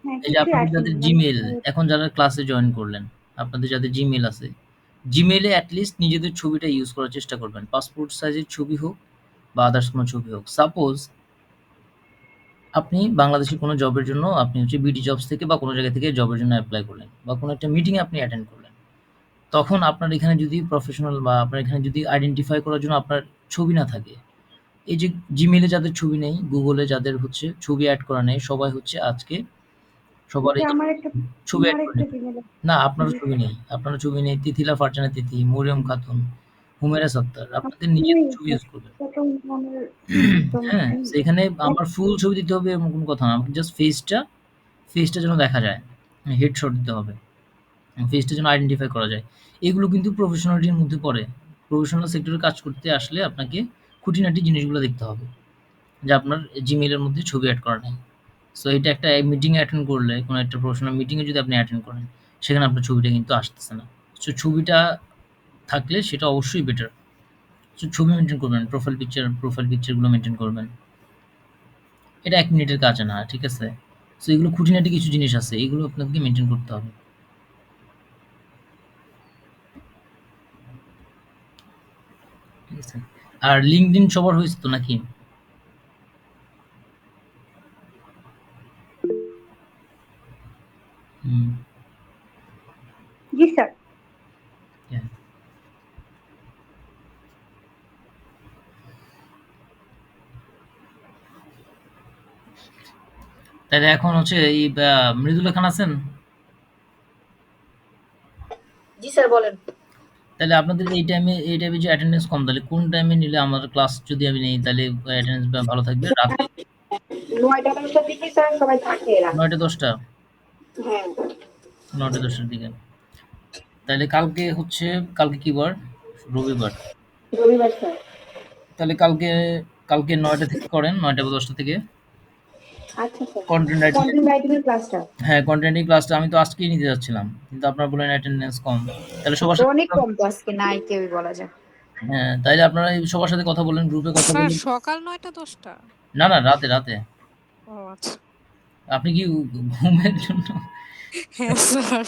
হ্যাঁ এই যে কিছুই আপনাদের আসেনি যাদের মানে Gmail এখন যারা ক্লাসে জয়েন করলেন, আপনাদের যাদের Gmail আছে, Gmail এ এট লিস্ট নিজেদের ছবিটা ইউজ করার চেষ্টা করবেন। পাসপোর্ট সাইজের ছবি হোক বা আদার্স কোনো ছবি হোক। সাপোজ আপনি বাংলাদেশের কোনো জবের জন্য আপনি হচ্ছে বিডি জবস থেকে বা কোনো জায়গা থেকে জবের জন্য এপ্লাই করলেন বা কোনো একটা মিটিং এ আপনি অ্যাটেন্ড করলেন। তখন আপনার এখানে যদি প্রফেশনাল বা আপনার এখানে যদি আইডেন্টিফাই করার জন্য আপনার ছবি না থাকে, এই যে Gmail এ যাদের ছবি নেই, Google এ যাদের হচ্ছে ছবি এড করা নেই, সবাই হচ্ছে আজকে সবার যে এই যে আমার একটা ছবি এড করে নিবেন। জিমেল না, আপনারও ছবি নেই। আপনারও ছবি নেই। তিথিলা ফারজানা তিথি, মরিয়ম খাতুন, হুমেরা সত্তার। আপনাদের নিজেদের ছবি ইউজ করবেন। আমার একদম হ্যাঁ? সেখানে আমার ফুল ছবি দিতে হবে এমন কোনো কথা না। আমাকে জাস্ট ফেসটা যেন দেখা যায়। হেডশট দিতে হবে। ফেসটা যেন আইডেন্টিফাই করা যায়। এগুলো কিন্তু প্রফেশনালিটির মধ্যে পড়ে। প্রফেশনাল সেক্টরে কাজ করতে আসলে আপনাকে খুঁটিনাটি জিনিসগুলো দেখতে হবে। যে আপনার Gmail এর মধ্যে ছবি এড করা নেই। সো এটা একটা মিটিং এ অ্যাটেন্ড করলে, কোনো একটা প্রফেশনাল মিটিং এ যদি আপনি অ্যাটেন্ড করেন, সেখানে আপনার ছবিটা কিন্তু আসতেছে না। সো ছবিটা থাকলে সেটা অবশ্যই বেটার। সো ছবি মেনটেন করবেন, প্রোফাইল পিকচারগুলো মেনটেন করবেন। এটা ১ মিনিটের কাজ না, ঠিক আছে? সো এগুলো খুঁটিনাটি কিছু জিনিস আছে, এগুলো আপনাকে মেনটেন করতে হবে। ঠিক আছে? আর LinkedIn সবার হইছে তো নাকি? হুম, জি স্যার। হ্যাঁ। তাইলে এখন হচ্ছে এই মৃদুলা খান আছেন? জি স্যার বলেন। তাহলে আপনাদের এই টাইমে যে অ্যাটেন্ডেন্স কম, তাহলে কোন টাইমে নিলে আমার ক্লাস যদি আমি নেই তাহলে অ্যাটেন্ডেন্স ভালো থাকবে? রাতে ৯টা-১০টার দিকে স্যার সবাই থাকে এরা। ৯টা-১০টা? হ্যাঁ, ৯টা-১০টার দিকে। তাহলে কালকে কি বার? রবিবার। রবিবার স্যার। তাহলে কালকে ৯টা থেকে করেন, ৯টা বা ১০টা থেকে। আচ্ছা স্যার। কনটেন্ট রাইটিং এর, কনটেন্ট রাইটিং এর ক্লাসটা হ্যাঁ, কনটেন্ট রাইটিং ক্লাসটা আমি তো আজকেই নিতে যাচ্ছিলাম। কিন্তু আপনারা বললেন অ্যাটেন্ডেন্স কম। তাহলে সবার সাথে অনেক কম তো আজকে নাই কেউই বলা যায়। হ্যাঁ, তাইলে আপনারা এই সবার সাথে কথা বলেন, গ্রুপে কথা স্যার বলেন। সকাল ৯টা ১০টা? না, রাতে। ও আচ্ছা। আপনি কি ঘুমের জন্য হ্যাঁ স্যার।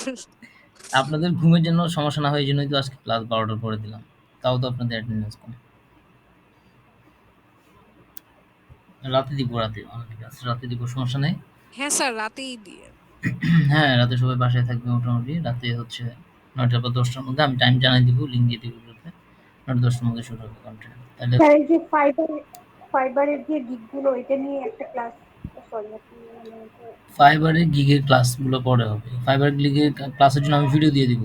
আপনাদের ঘুমের জন্য সমস্যা না হয় এজন্যই তো আজকে ক্লাস ১২টার পরে দিলাম। তাও তো আপনাদের অ্যাটেন্ডেন্স কম। রাতে ঠিক আছে, রাতে দিব, সমস্যা নেই। হ্যাঁ স্যার, রাতেই দিয়ে। হ্যাঁ, রাতে সবাই বাসায় থাকবে মোটামুটি। রাতে হচ্ছে ৯টা বা ১০টার মধ্যে আমি টাইম জানাই দিব, লিঙ্ক দিয়ে দিব গ্রুপে। ৯টা-১০টার মধ্যে শুরু হবে কন্টেন্ট। তাহলে স্যার এই যে ফাইবারের যে গিগগুলো এটা নিয়ে একটা ক্লাস, সরি আপনি মানে ফাইবারের গিগের ক্লাসগুলো পরে হবে। ফাইবার গিগের ক্লাসের জন্য আমি ভিডিও দিয়ে দিব।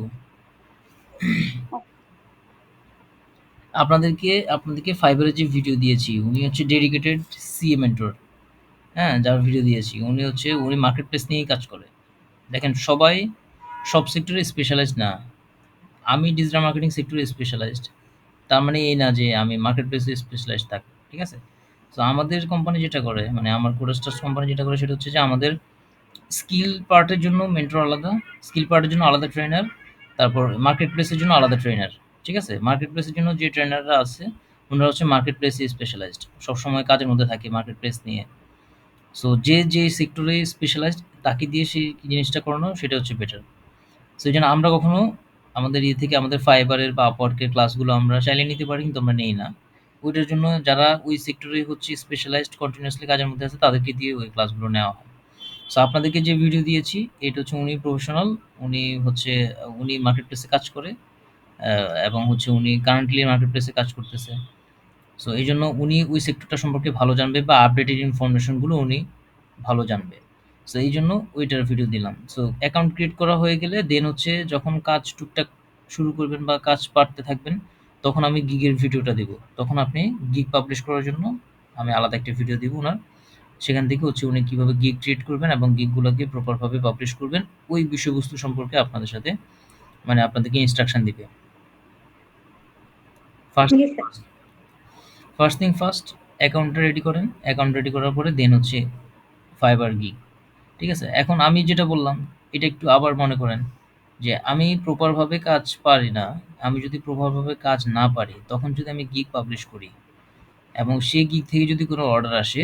আপনাদেরকে ফাইবারের যে ভিডিও দিয়েছি, উনি হচ্ছে ডেডিকেটেড সিএ মেন্টর। হ্যাঁ? যার ভিডিও দিয়েছি। উনি মার্কেট প্লেস নিয়েই কাজ করে। দেখেন সবাই সব সেক্টরে স্পেশালাইজড না। আমি ডিজিটাল মার্কেটিং সেক্টরে স্পেশালাইজড। তার মানে এই না যে আমি মার্কেট প্লেসে স্পেশালাইজড থাকবো। ঠিক আছে? সো আমাদের কোম্পানি যেটা করে, মানে আমার কোডাস্টার্স কোম্পানি যেটা করে সেটা হচ্ছে যে আমাদের স্কিল পার্টের জন্য মেন্টর আলাদা, স্কিল পার্টের জন্য আলাদা ট্রেনার, তারপর মার্কেট প্লেসের জন্য আলাদা ট্রেনার। ঠিক আছে? মার্কেট প্লেসের জন্য যে ট্রেনাররা আছে, উনারা হচ্ছে মার্কেট প্লেসে স্পেশালাইজড। সবসময় কাজের মধ্যে থাকে মার্কেট প্লেস নিয়ে। সো যে সেক্টরে স্পেশালাইজড তাকে দিয়ে সেই জিনিসটা করানো সেটা হচ্ছে বেটার। সো এইজন্য আমরা কখনো আমাদের ইয়ে থেকে আমাদের ফাইবারের বা আপওয়ার্কের ক্লাসগুলো আমরা চাইলে নিতে পারি কিন্তু আমরা নেই না। ওইটার জন্য যারা ওই সেক্টরে হচ্ছে স্পেশালাইজড কন্টিনিউয়াসলি কাজের মধ্যে আছে তাদেরকে দিয়ে ওই ক্লাসগুলো নেওয়া হয়। সো আপনাদেরকে যে ভিডিও দিয়েছি এটা হচ্ছে উনি প্রফেশনাল। উনি মার্কেট প্লেসে কাজ করে এবং হচ্ছে উনি কারেন্টলি মার্কেট প্লেসে কাজ করতেছে। সো এইজন্য উনি ওই সেক্টরটা সম্পর্কে ভালো জানবে বা আপডেটেড ইনফরমেশনগুলো উনি ভালো জানবে। সো এইজন্য ওইটার ভিডিও দিলাম। সো অ্যাকাউন্ট ক্রিয়েট করা হয়ে গেলে দেন হচ্ছে যখন কাজ টুকটাক শুরু করবেন বা কাজ পারতে থাকবেন, তখন আমি গিগের ভিডিওটা দিব। তখন আপনি গিগ পাবলিশ করার জন্য আমি আলাদা একটা ভিডিও দিব উনার। সেখান থেকে হচ্ছে উনি কিভাবে গিগ ক্রিয়েট করবেন এবং গিগগুলোকে প্রপারভাবে পাবলিশ করবেন, ওই বিষয়বস্তু সম্পর্কে আপনাদের সাথে মানে আপনাদেরকে ইনস্ট্রাকশন দিবে। ফার্স্ট জি স্যার। ফার্স্ট থিং ফার্স্ট অ্যাকাউন্টটা রেডি করেন। অ্যাকাউন্ট রেডি করার পরে দেন হচ্ছে ফাইবার গিগ। ঠিক আছে? এখন আমি যেটা বললাম এটা একটু আবার মনে করেন যে আমি প্রপারভাবে কাজ পারি না। আমি যদি প্রপারভাবে কাজ না পারি তখন যদি আমি গিগ পাবলিশ করি এবং সেই গিগ থেকে যদি কোনো অর্ডার আসে,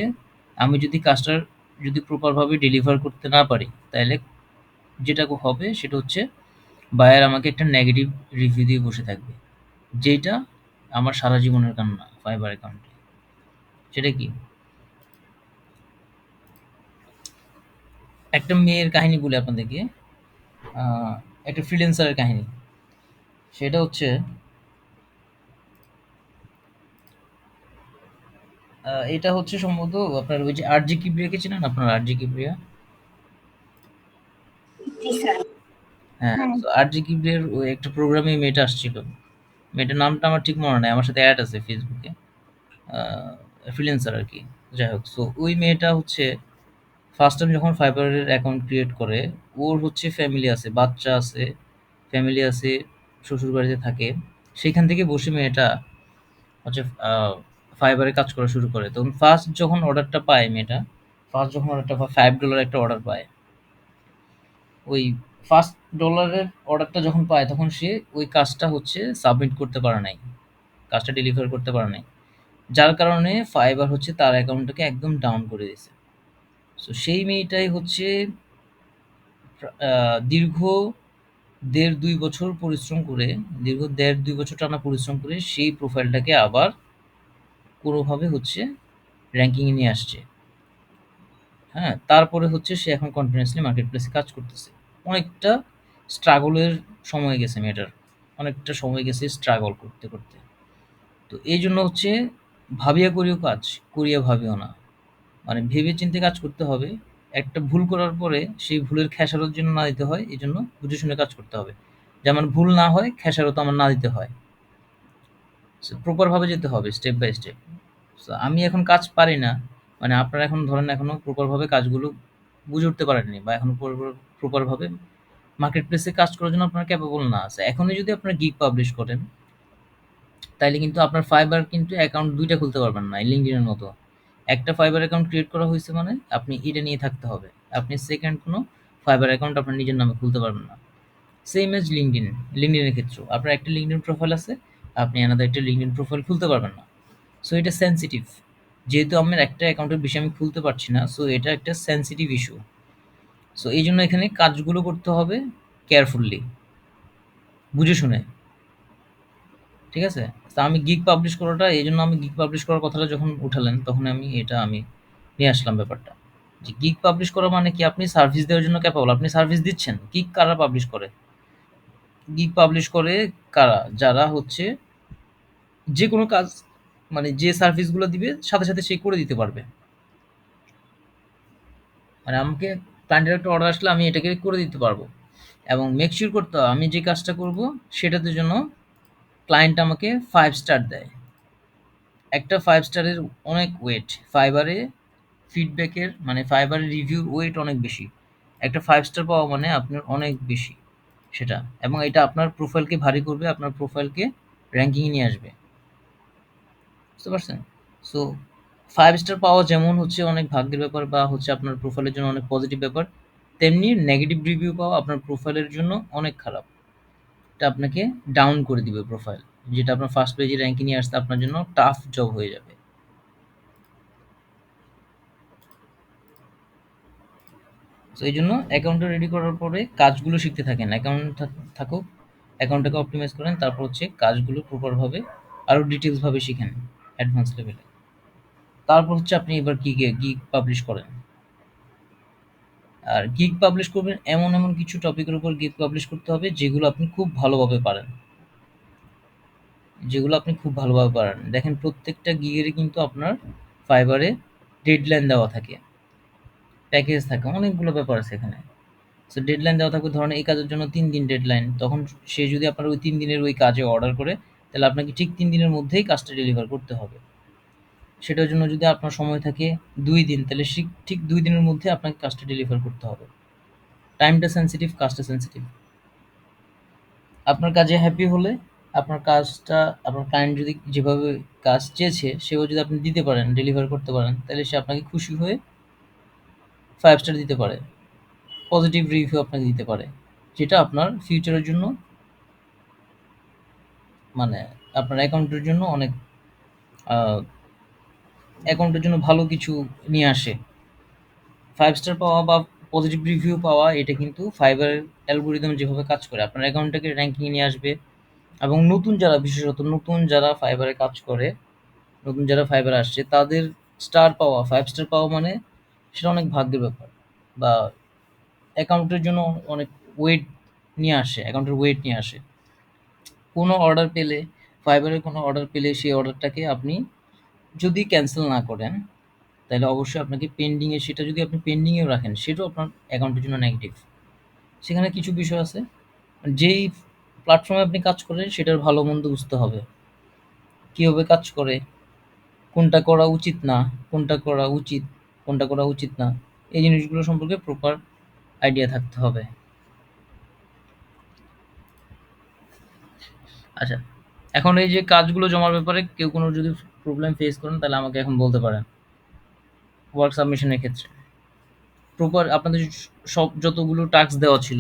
আমি যদি কাজটার যদি প্রপারভাবে ডেলিভার করতে না পারি, তাইলে যেটা হবে সেটা হচ্ছে বায়ার আমাকে একটা নেগেটিভ রিভিউ দিয়ে বসে থাকবে। যেইটা আমার সারা জীবনের কান্না ফাইবার অ্যাকাউন্টে। সেটা কি? একটা মেয়ের কাহিনী বলি আপনাদেরকে। আ একটা ফ্রিল্যান্সারের কাহিনী। সেটা হচ্ছে এটা হচ্ছে সম্ভবত আপনার ওই যে আরজি কিবরিয়াকে চেনেন আপনারা? আরজি কিবরিয়া? জি স্যার। হ্যাঁ, হ্যাঁ। তো আরজি কিবরিয়ার ওই একটা প্রোগ্রামে মেয়েটা আসছিল। মেয়েটার নামটা আমার ঠিক মনে নাই। আমার সাথে এড আছে ফেসবুকে। আ ফ্রিল্যান্সার আরকি। যাই হোক। সো ওই মেয়েটা হচ্ছে ফার্স্ট টাইম যখন ফাইবারের অ্যাকাউন্ট ক্রিয়েট করে, ওর হচ্ছে ফ্যামিলি আছে, বাচ্চা আছে, ফ্যামিলি আছে, শ্বশুরবাড়িতে থাকে। সেখান থেকে বসে মেয়েটা হচ্ছে ফাইবারে কাজ করা শুরু করে। তখন ফার্স্ট যখন অর্ডারটা পায় মেয়েটা, ফার্স্ট যখন অর্ডারটা পায় $5 একটা অর্ডার পায়। ওই ফার্স্ট ডলারের অর্ডারটা যখন পায় তখন সে ওই কাজটা হচ্ছে সাবমিট করতে পারে নাই, কাজটা ডেলিভার করতে পারে নাই, যার কারণে ফাইবার হচ্ছে তার অ্যাকাউন্টটাকে একদম ডাউন করে দিয়েছে। সো সেই মেয়েটাই হচ্ছে দীর্ঘ ১.৫-২ বছর পরিশ্রম করে, দীর্ঘ ১.৫-২ বছর টানা পরিশ্রম করে সেই প্রোফাইলটাকে আবার কোনোভাবে হচ্ছে র্যাঙ্কিংয়ে নিয়ে আসছে। হ্যাঁ? তারপরে হচ্ছে সে এখন কন্টিনিউয়াসলি মার্কেট প্লেসে কাজ করতেছে। অনেকটা স্ট্রাগলের সময় গেছে মেয়েটার। অনেকটা সময় গেছে স্ট্রাগল করতে, করতে। তো এইজন্য হচ্ছে ভাবিয়া করিও কাজ, করিয়া ভাবিও না। মানে ভেবে চিন্তে কাজ করতে হবে। একটা ভুল করার পরে সেই ভুলের খেসারত যেন না দিতে হয়, এজন্য বুঝে শুনে কাজ করতে হবে। যেমন ভুল না হয়, খেসারত আমার না দিতে হয়। সো প্রপার ভাবে যেতে হবে স্টেপ বাই স্টেপ। সো আমি এখন কাজ পারি না, মানে আপনারা এখন ধরেন এখনো প্রপার ভাবে কাজগুলো বুঝে উঠতে পারেননি বা এখনো প্রপার ভাবে মার্কেট প্লেসে কাজ করার জন্য আপনার ক্যাপেবল না আছে। এখনই যদি আপনার গিগ পাবলিশ করেন, তাইলে কিন্তু আপনার ফাইবার কিন্তু অ্যাকাউন্ট ২ টা খুলতে পারবেন না, এই LinkedIn এর মতো। একটা ফাইবার অ্যাকাউন্ট ক্রিয়েট করা হইছে মানে আপনি এটা নিয়ে থাকতে হবে। আপনি সেকেন্ড কোনো ফাইবার অ্যাকাউন্ট আপনার নিজের নামে খুলতে পারবেন না। সেম এজ LinkedIn, LinkedIn এর ক্ষেত্রেও আপনার একটা LinkedIn প্রোফাইল আছে, আপনি another একটা LinkedIn প্রোফাইল খুলতে পারবেন না। সো এটা সেনসিটিভ। যেহেতু আমার একটা অ্যাকাউন্টের বেশি আমি খুলতে পারছি না, সো এটা একটা সেনসিটিভ ইস্যু। সো এইজন্য এখানে কাজগুলো করতে হবে কেয়ারফুলি, বুঝে শুনে। ঠিক আছে? তো আমি গিগ পাবলিশ করাটা এইজন্য আমি গিগ পাবলিশ করার কথাটা যখন উঠালেন, তখন আমি নিয়ে আসলাম ব্যাপারটা। যে গিগ পাবলিশ করা মানে কি আপনি সার্ভিস দেওয়ার জন্য ক্যাপাবল, আপনি সার্ভিস দিচ্ছেন। গিগ কারা পাবলিশ করে? গিগ পাবলিশ করে কারা? যারা হচ্ছে যেকোনো কাজ, মানে যে সার্ভিসগুলো দিবে সাথে, সাথে সে করে দিতে পারবে। মানে আমাকে ক্লায়েন্টের একটা অর্ডার আসলে আমি এটাকে করে দিতে পারবো এবং মেক সিউর করতে হবে আমি যে কাজটা করব সেটাতে যেন ক্লায়েন্ট আমাকে 5 স্টার দেয়। একটা 5 স্টারের অনেক ওয়েট। ফাইবারে ফিডব্যাকের মানে ফাইবারের রিভিউর ওয়েট অনেক বেশি। একটা 5 স্টার পাওয়া মানে আপনার অনেক বেশি সেটা, এবং এটা আপনার প্রোফাইলকে ভারী করবে, আপনার প্রোফাইলকে র‍্যাংকিং এ নিয়ে আসবে। বুঝতে পারছেন? সো 5 স্টার পাওয়া যেমন হচ্ছে অনেক ভাগ্যের ব্যাপার বা হচ্ছে আপনার প্রোফাইলের জন্য অনেক পজিটিভ ব্যাপার, তেমনি নেগেটিভ রিভিউ পাওয়া আপনার প্রোফাইলের জন্য অনেক খারাপ। এটা আপনাকে ডাউন করে দিবে প্রোফাইল। যেটা আপনার ফার্স্ট পেজে র‍্যাংকে নিয়ে আসতে আপনার জন্য টাফ জব হয়ে যাবে। সো এইজন্য অ্যাকাউন্টটা রেডি করার পরে কাজগুলো শিখতে থাকেন। অ্যাকাউন্ট থাকুক, অ্যাকাউন্টটাকে অপটিমাইজ করেন, তারপর হচ্ছে কাজগুলো প্রপার ভাবে আরো ডিটেইলস ভাবে শিখেন অ্যাডভান্স লেভেলে। তারপর হচ্ছে আপনি এবার গিগ পাবলিশ করেন। আর গিগ পাবলিশ করবেন এমন কিছু টপিকের উপর গিগ পাবলিশ করতে হবে যেগুলো আপনি খুব ভালোভাবে পারেন। যেগুলো আপনি খুব ভালোভাবে পারেন। দেখেন প্রত্যেকটা গিগেরই কিন্তু আপনার ফাইবারে ডেডলাইন দেওয়া থাকে। প্যাকেজ থাকে, অনেকগুলো ব্যাপার আছে এখানে। সো ডেডলাইন দেওয়া থাকবে, ধরেন এই কাজের জন্য ৩ দিন ডেডলাইন। তখন সে যদি আপনার ওই ৩ দিনের ওই কাজে অর্ডার করে, তাহলে আপনাকে ঠিক ৩ দিনের মধ্যেই কাজটা ডেলিভার করতে হবে। সেটার জন্য যদি আপনার সময় থাকে ২ দিন, তাহলে ঠিক ২ দিনের মধ্যে আপনাকে কাজটা ডেলিভার করতে হবে। টাইমটা সেনসিটিভ, কাজটা সেনসিটিভ। আপনার কাজে হ্যাপি হলে আপনার কাজটা আপনার ক্লায়েন্ট যদি যেভাবে কাজ চেয়েছে সেভাবে যদি আপনি দিতে পারেন, ডেলিভার করতে পারেন, তাহলে সে আপনাকে খুশি হয়ে 5 স্টার দিতে পারে। পজিটিভ রিভিউ আপনাকে দিতে পারে। যেটা আপনার ফিউচারের জন্য মানে আপনার অ্যাকাউন্টের জন্য অনেক আ অ্যাকাউন্টের জন্য ভালো কিছু নিয়ে আসে। 5 স্টার পাওয়া বা পজিটিভ রিভিউ পাওয়া এটা কিন্তু ফাইবারের অ্যালগরিদম যেভাবে কাজ করে আপনার অ্যাকাউন্টটাকে র‍্যাংকিং এ নিয়ে আসবে, এবং নতুন যারা বিশেষত নতুন যারা ফাইবারে কাজ করে, নতুন যারা ফাইবারে আসছে তাদের স্টার পাওয়া 5 স্টার পাওয়া মানে সেটা অনেক ভাগ্যের ব্যাপার বা অ্যাকাউন্টের জন্য অনেক ওয়েট নিয়ে আসে, অ্যাকাউন্টের ওয়েট নিয়ে আসে। কোনো অর্ডার পেলে, ফাইবারের কোনো অর্ডার পেলে সেই অর্ডারটাকে আপনি যদি ক্যানসেল না করেন, তাহলে অবশ্যই আপনাকে পেন্ডিংয়ে, সেটা যদি আপনি পেন্ডিংয়েও রাখেন সেটাও আপনার অ্যাকাউন্টের জন্য নেগেটিভ। সেখানে কিছু বিষয় আছে, যেই প্ল্যাটফর্মে আপনি কাজ করেন সেটার ভালো মন্দ বুঝতে হবে। কীভাবে কাজ করে, কোনটা করা উচিত না, কোনটা করা উচিত, কোনটা করা উচিত না, এই জিনিসগুলো সম্পর্কে প্রপার আইডিয়া থাকতে হবে। আচ্ছা, এখন এই যে কাজগুলো জমার ব্যাপারে কেউ কোনো যদি প্রবলেম ফেস করেন তাহলে আমাকে এখন বলতে পারেন। ওয়ার্ক সাবমিশনের ক্ষেত্রে প্রপার আপনাদের সব যতগুলো টাস্ক দেওয়া ছিল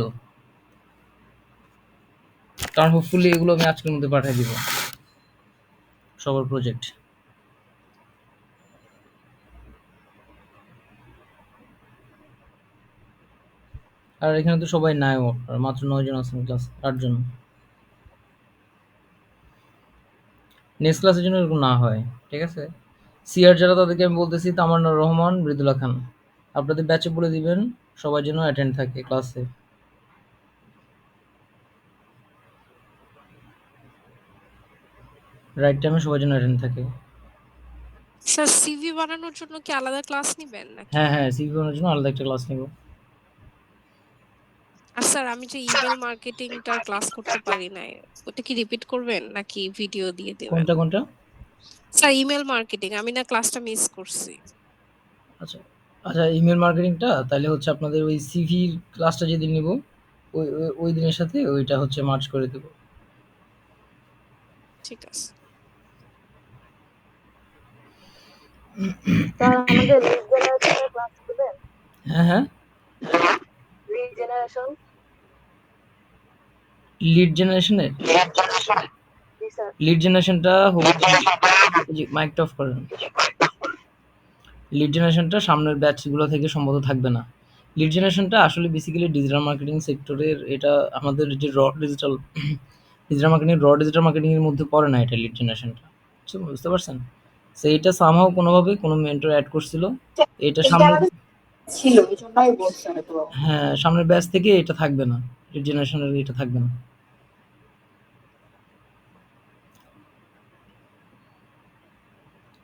কারণ হোপফুলি এগুলো আমি আজকের মধ্যে পাঠিয়ে দিব সবার প্রজেক্ট। আর এখানে তো সবাই নাও, আর মাত্র 9 জন আছেন ক্লাস, 8 জন। নেক্সট ক্লাসের জন্য এরকম না হয়, ঠিক আছে? সিআর যারা তাদেরকে আমি বলতেছি তামান্না রহমান, মৃদুলা খান। আপনাদের ব্যাচে বলে দিবেন সবাই যেন অ্যাটেন্ড থাকে ক্লাসে। রাইট টাইমে সবাই যেন অ্যাটেন্ড থাকে। স্যার সিভি বানানোর জন্য কি আলাদা ক্লাস নিবেন নাকি? হ্যাঁ হ্যাঁ, সিভি বানানোর জন্য আলাদা একটা ক্লাস নেব। আর স্যার আমি যে ইমেল মার্কেটিংটার ক্লাস করতে পারি নাই, ওটা কি রিপিট করবেন নাকি ভিডিও দিয়ে দিবেন? কোনটা কোনটা? স্যার ইমেল মার্কেটিং আমি না ক্লাসটা মিস করছি। আচ্ছা আচ্ছা, ইমেল মার্কেটিংটা তাহলে হচ্ছে আপনাদের ওই সিভির ক্লাসটা যেদিন নিব ওই দিনের সাথে ওইটা হচ্ছে মার্চ করে দেব। ঠিক আছে স্যার আমাদের লিড জেনারেশনের ক্লাস দিবেন? হ্যাঁ হ্যাঁ, লিড জেনারেশন। লিড জেনারেশনের জি স্যার। লিড জেনারেশনটা হবে, মাইকটা অফ করেন। লিড জেনারেশনটা সামনের ব্যাচগুলো থেকে সম্ভবত থাকবে না। লিড জেনারেশনটা আসলে বেসিক্যালি ডিজিটাল মার্কেটিং সেক্টরের, এটা আমাদের যে ডিজিটাল ডিজিটাল মার্কেটিং এর মধ্যে পড়ে না এটা, লিড জেনারেশনটা। বুঝতে পারছেন? সো এইটা সামহাও কোনোভাবে কোনো মেন্টর অ্যাড করছিল। এটা সামনে ছিল, এজন্যই বলছি হয়তো। হ্যাঁ, সামনের ব্যাচ থেকে এটা থাকবে না, লিড জেনারেশনের এটা থাকবে না।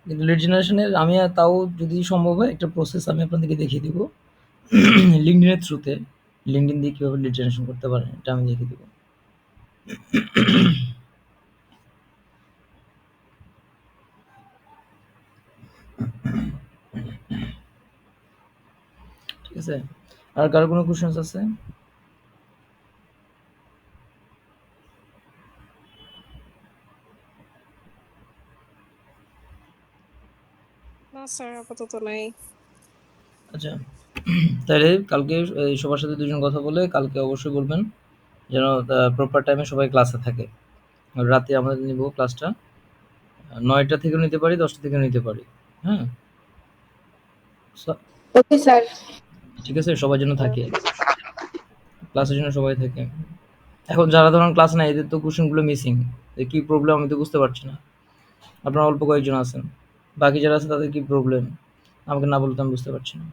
কিন্তু লিড জেনারেশনের আমি তাও যদি সম্ভব হয় একটা প্রসেস আমি আপনাদেরকে দেখিয়ে দিব লিঙ্কডইনের থ্রুতে। লিঙ্কডইন দিয়ে কীভাবে লিড জেনারেশন করতে পারেন এটা আমি দেখিয়ে দিব। ঠিক আছে? আর কারো কোনো কোশ্চেন্স আছে? না স্যার আপাতত নাই। আচ্ছা, তাহলে কালকে এই সবার সাথে দুজন কথা বলে কালকে অবশ্যই বলবেন যেন প্রপার টাইমে সবাই ক্লাসে থাকে। রাতে আমরা নিব ক্লাসটা 9টা থেকেও নিতে পারি, 10টা থেকেও নিতে পারি। হ্যাঁ, ওকে স্যার। ঠিক আছে, সবার জন্য থাকে, ক্লাসের জন্য সবাই থাকে। এখন যারা ধরুন ক্লাস নাই এদের তো কোশ্চেনগুলো মিসিং, কি প্রবলেম আমি তো বুঝতে পারছি না। আপনারা অল্প কয়েকজন আছেন, বাকি যারা আছে তাদের কি প্রবলেম আমাকে না বলতে আমি বুঝতে পারছি না।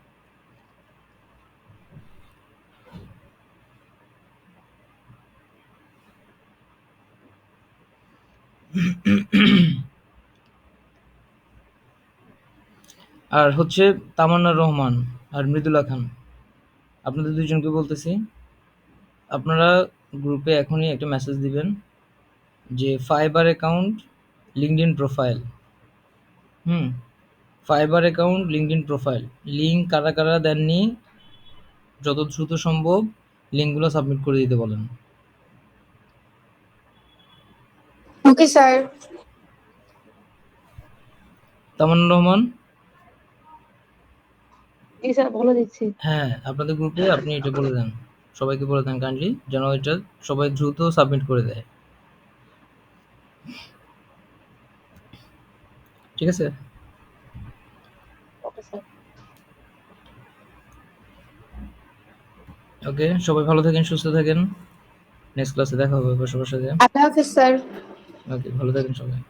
আর হচ্ছে তামান্না রহমান আর মৃদুলা খান, আপনাদের দুজনকে বলতেছি আপনারা গ্রুপে এখনই একটা মেসেজ দিবেন যে fibre account, LinkedIn profile. Fibre account, LinkedIn profile link কারা কারা দেননি যত দ্রুত সম্ভব লিঙ্কগুলো সাবমিট করে দিতে বলেন। Okay sir. তামান্না রহমান, জি স্যার, বলে দিচ্ছি। হ্যাঁ আপনাদের গ্রুপে আপনি এটা বলে দেন, সবাইকে বলে দেন কাইন্ডলি যেন এটা সবাই দ্রুত সাবমিট করে দেয়। ঠিক আছে? Okay sir. ওকে, সবাই ভালো থাকেন, সুস্থ থাকেন। নেক্সট ক্লাসে দেখা হবে সবার সাথে। আল্লাহ হাফেজ স্যার। ওকে, ভালো থাকেন সবাই।